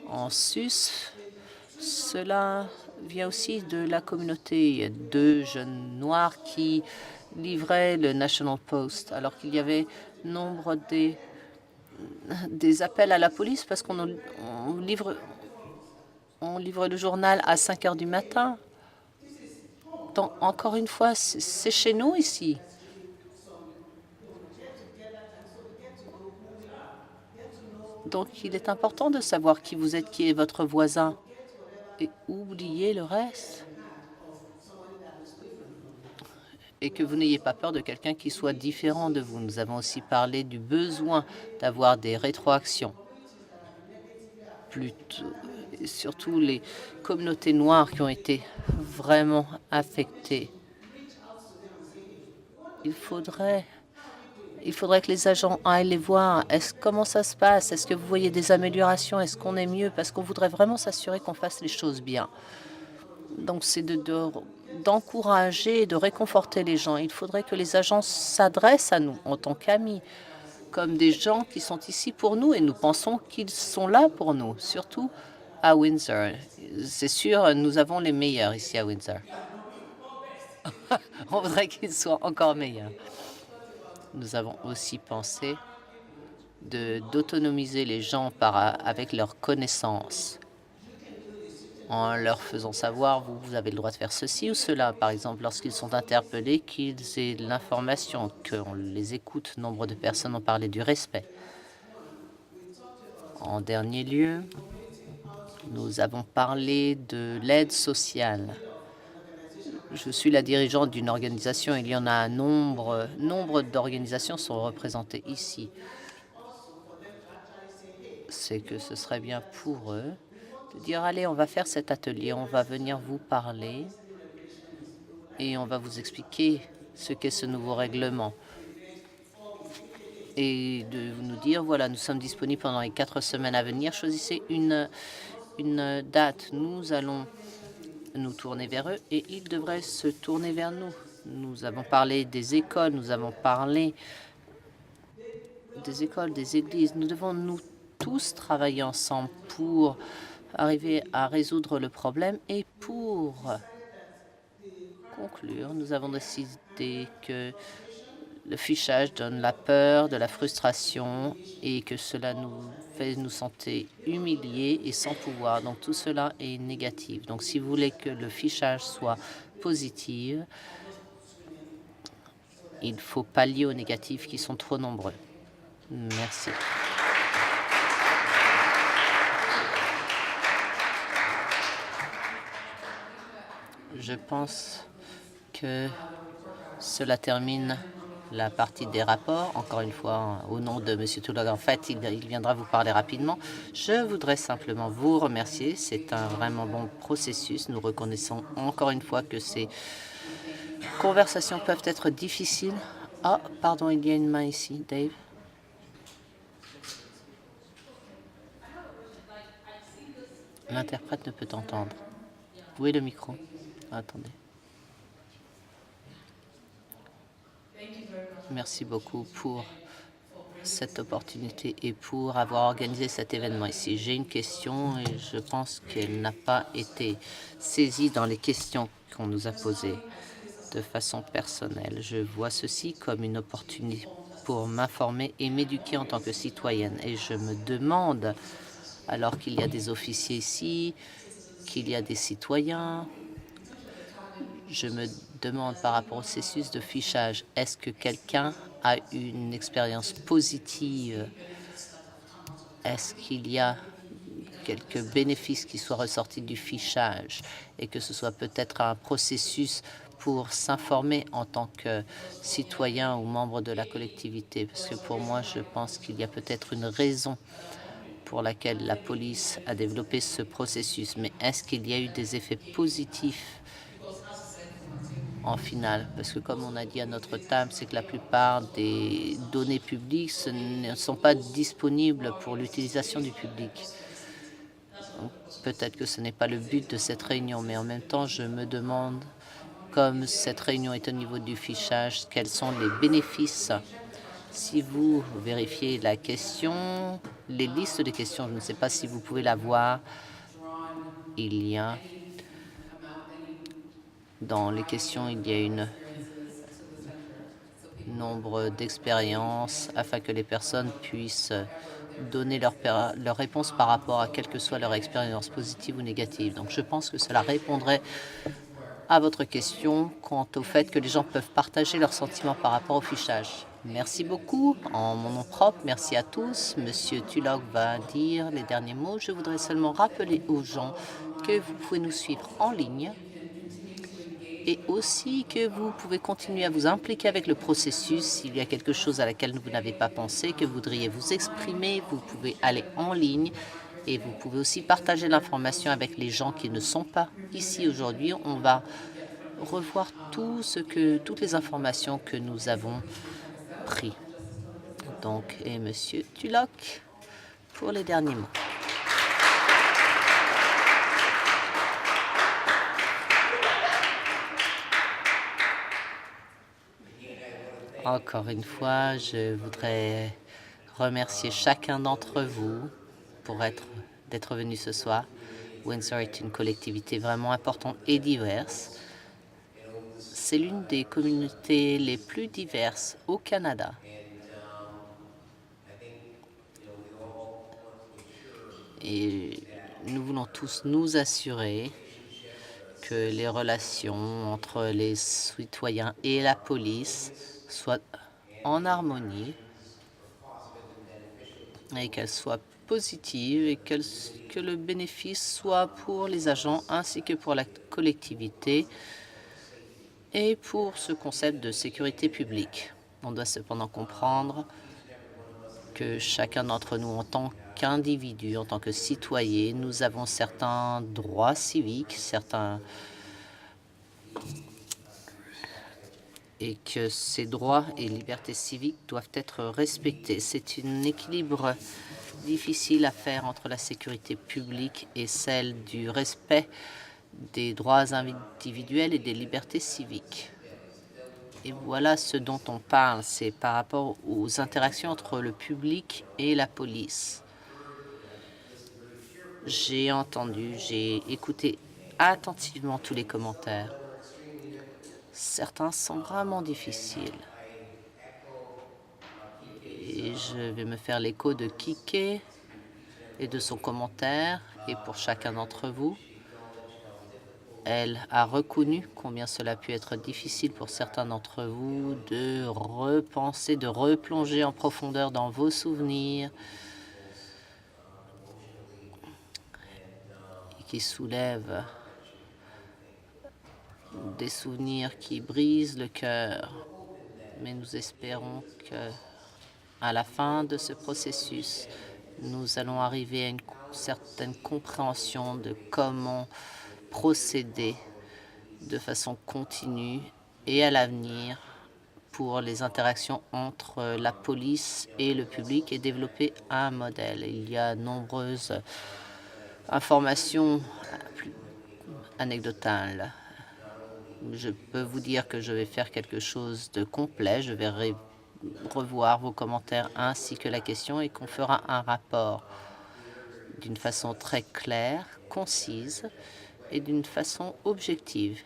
En sus, cela vient aussi de la communauté. Il y a 2 jeunes noirs qui livraient le National Post alors qu'il y avait nombre des appels à la police parce qu'on livre le journal à 5 heures du matin. Donc, encore une fois, c'est chez nous ici. Donc, il est important de savoir qui vous êtes, qui est votre voisin. Et oubliez le reste. et que vous n'ayez pas peur de quelqu'un qui soit différent de vous. Nous avons aussi parlé du besoin d'avoir des rétroactions. Plutôt, et surtout les communautés noires qui ont été vraiment affectées. Il faudrait que les agents aillent les voir. Comment ça se passe? Est-ce que vous voyez des améliorations? Est-ce qu'on est mieux? Parce qu'on voudrait vraiment s'assurer qu'on fasse les choses bien. Donc, c'est d'encourager, de réconforter les gens. Il faudrait que les agents s'adressent à nous en tant qu'amis, comme des gens qui sont ici pour nous et nous pensons qu'ils sont là pour nous, surtout à Windsor. C'est sûr, nous avons les meilleurs ici à Windsor. On voudrait qu'ils soient encore meilleurs. Nous avons aussi pensé d'autonomiser les gens avec leurs connaissances, en leur faisant savoir, vous avez le droit de faire ceci ou cela. Par exemple, lorsqu'ils sont interpellés, qu'ils aient l'information, qu'on les écoute. Nombre de personnes ont parlé du respect. En dernier lieu, nous avons parlé de l'aide sociale. Je suis la dirigeante d'une organisation. Il y en a un nombre d'organisations sont représentées ici. C'est que ce serait bien pour eux de dire, allez, on va faire cet atelier, on va venir vous parler et on va vous expliquer ce qu'est ce nouveau règlement. Et de nous dire, voilà, nous sommes disponibles pendant les 4 semaines à venir. Choisissez une date. Nous allons nous tourner vers eux et ils devraient se tourner vers nous. Nous avons parlé des écoles, nous avons parlé des écoles, des églises. Nous devons nous tous travailler ensemble pour arriver à résoudre le problème. Et pour conclure, nous avons décidé que le fichage donne la peur, de la frustration et que cela nous fait nous sentir humiliés et sans pouvoir. Donc tout cela est négatif. Donc si vous voulez que le fichage soit positif, il faut pallier aux négatifs qui sont trop nombreux. Merci. Je pense que cela termine la partie des rapports. Encore une fois, au nom de M. Tulloch, en fait, il viendra vous parler rapidement. Je voudrais simplement vous remercier. C'est un vraiment bon processus. Nous reconnaissons encore une fois que ces conversations peuvent être difficiles. Ah, pardon, il y a une main ici, Dave. L'interprète ne peut entendre. Où est le micro? Attendez. Merci beaucoup pour cette opportunité et pour avoir organisé cet événement ici. J'ai une question et je pense qu'elle n'a pas été saisie dans les questions qu'on nous a posées de façon personnelle. Je vois ceci comme une opportunité pour m'informer et m'éduquer en tant que citoyenne. Et je me demande, alors qu'il y a des officiers ici, qu'il y a des citoyens, je me demande par rapport au processus de fichage, est-ce que quelqu'un a une expérience positive? Est-ce qu'il y a quelques bénéfices qui soient ressortis du fichage et que ce soit peut-être un processus pour s'informer en tant que citoyen ou membre de la collectivité? Parce que pour moi, je pense qu'il y a peut-être une raison pour laquelle la police a développé ce processus. Mais est-ce qu'il y a eu des effets positifs en finale? Parce que comme on a dit à notre table, c'est que la plupart des données publiques ne sont pas disponibles pour l'utilisation du public. Peut-être que ce n'est pas le but de cette réunion, mais en même temps, je me demande, comme cette réunion est au niveau du fichage, quels sont les bénéfices? Si vous vérifiez la question, les listes de questions, je ne sais pas si vous pouvez la voir, il y a dans les questions, il y a un nombre d'expériences afin que les personnes puissent donner leur réponse par rapport à quelle que soit leur expérience positive ou négative. Donc je pense que cela répondrait à votre question quant au fait que les gens peuvent partager leurs sentiments par rapport au fichage. Merci beaucoup. En mon nom propre, merci à tous. Monsieur Tulloch va dire les derniers mots. Je voudrais seulement rappeler aux gens que vous pouvez nous suivre en ligne et aussi que vous pouvez continuer à vous impliquer avec le processus. S'il y a quelque chose à laquelle vous n'avez pas pensé, que vous voudriez vous exprimer, vous pouvez aller en ligne et vous pouvez aussi partager l'information avec les gens qui ne sont pas ici aujourd'hui. On va revoir toutes les informations que nous avons prises. Donc, et Monsieur Tulloch pour les derniers mots. Encore une fois, je voudrais remercier chacun d'entre vous d'être venu ce soir. Windsor est une collectivité vraiment importante et diverse. C'est l'une des communautés les plus diverses au Canada. Et nous voulons tous nous assurer que les relations entre les citoyens et la police soient en harmonie et qu'elles soient positives et que le bénéfice soit pour les agents ainsi que pour la collectivité et pour ce concept de sécurité publique. On doit cependant comprendre que chacun d'entre nous, en tant qu'individu, en tant que citoyen, nous avons certains droits civiques, et que ces droits et libertés civiques doivent être respectés. C'est un équilibre difficile à faire entre la sécurité publique et celle du respect des droits individuels et des libertés civiques. Et voilà ce dont on parle, c'est par rapport aux interactions entre le public et la police. J'ai écouté attentivement tous les commentaires. Certains sont vraiment difficiles. Et je vais me faire l'écho de Kike et de son commentaire. Et pour chacun d'entre vous, elle a reconnu combien cela a pu être difficile pour certains d'entre vous de repenser, de replonger en profondeur dans vos souvenirs et qui soulèvent des souvenirs qui brisent le cœur. Mais nous espérons que à la fin de ce processus, nous allons arriver à une certaine compréhension de comment procéder de façon continue et à l'avenir pour les interactions entre la police et le public et développer un modèle. Il y a nombreuses informations anecdotales. Je peux vous dire que je vais faire quelque chose de complet. Je vais revoir vos commentaires ainsi que la question et qu'on fera un rapport d'une façon très claire, concise et d'une façon objective.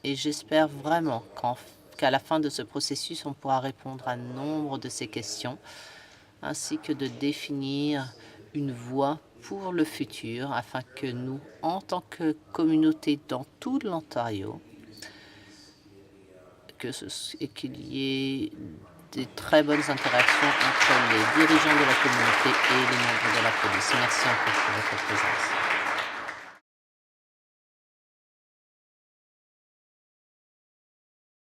Et j'espère vraiment qu'à la fin de ce processus, on pourra répondre à nombre de ces questions ainsi que de définir une voie pour le futur afin que nous, en tant que communauté dans tout l'Ontario, qu'il y ait des très bonnes interactions entre les dirigeants de la communauté et les membres de la police. Merci encore pour votre présence.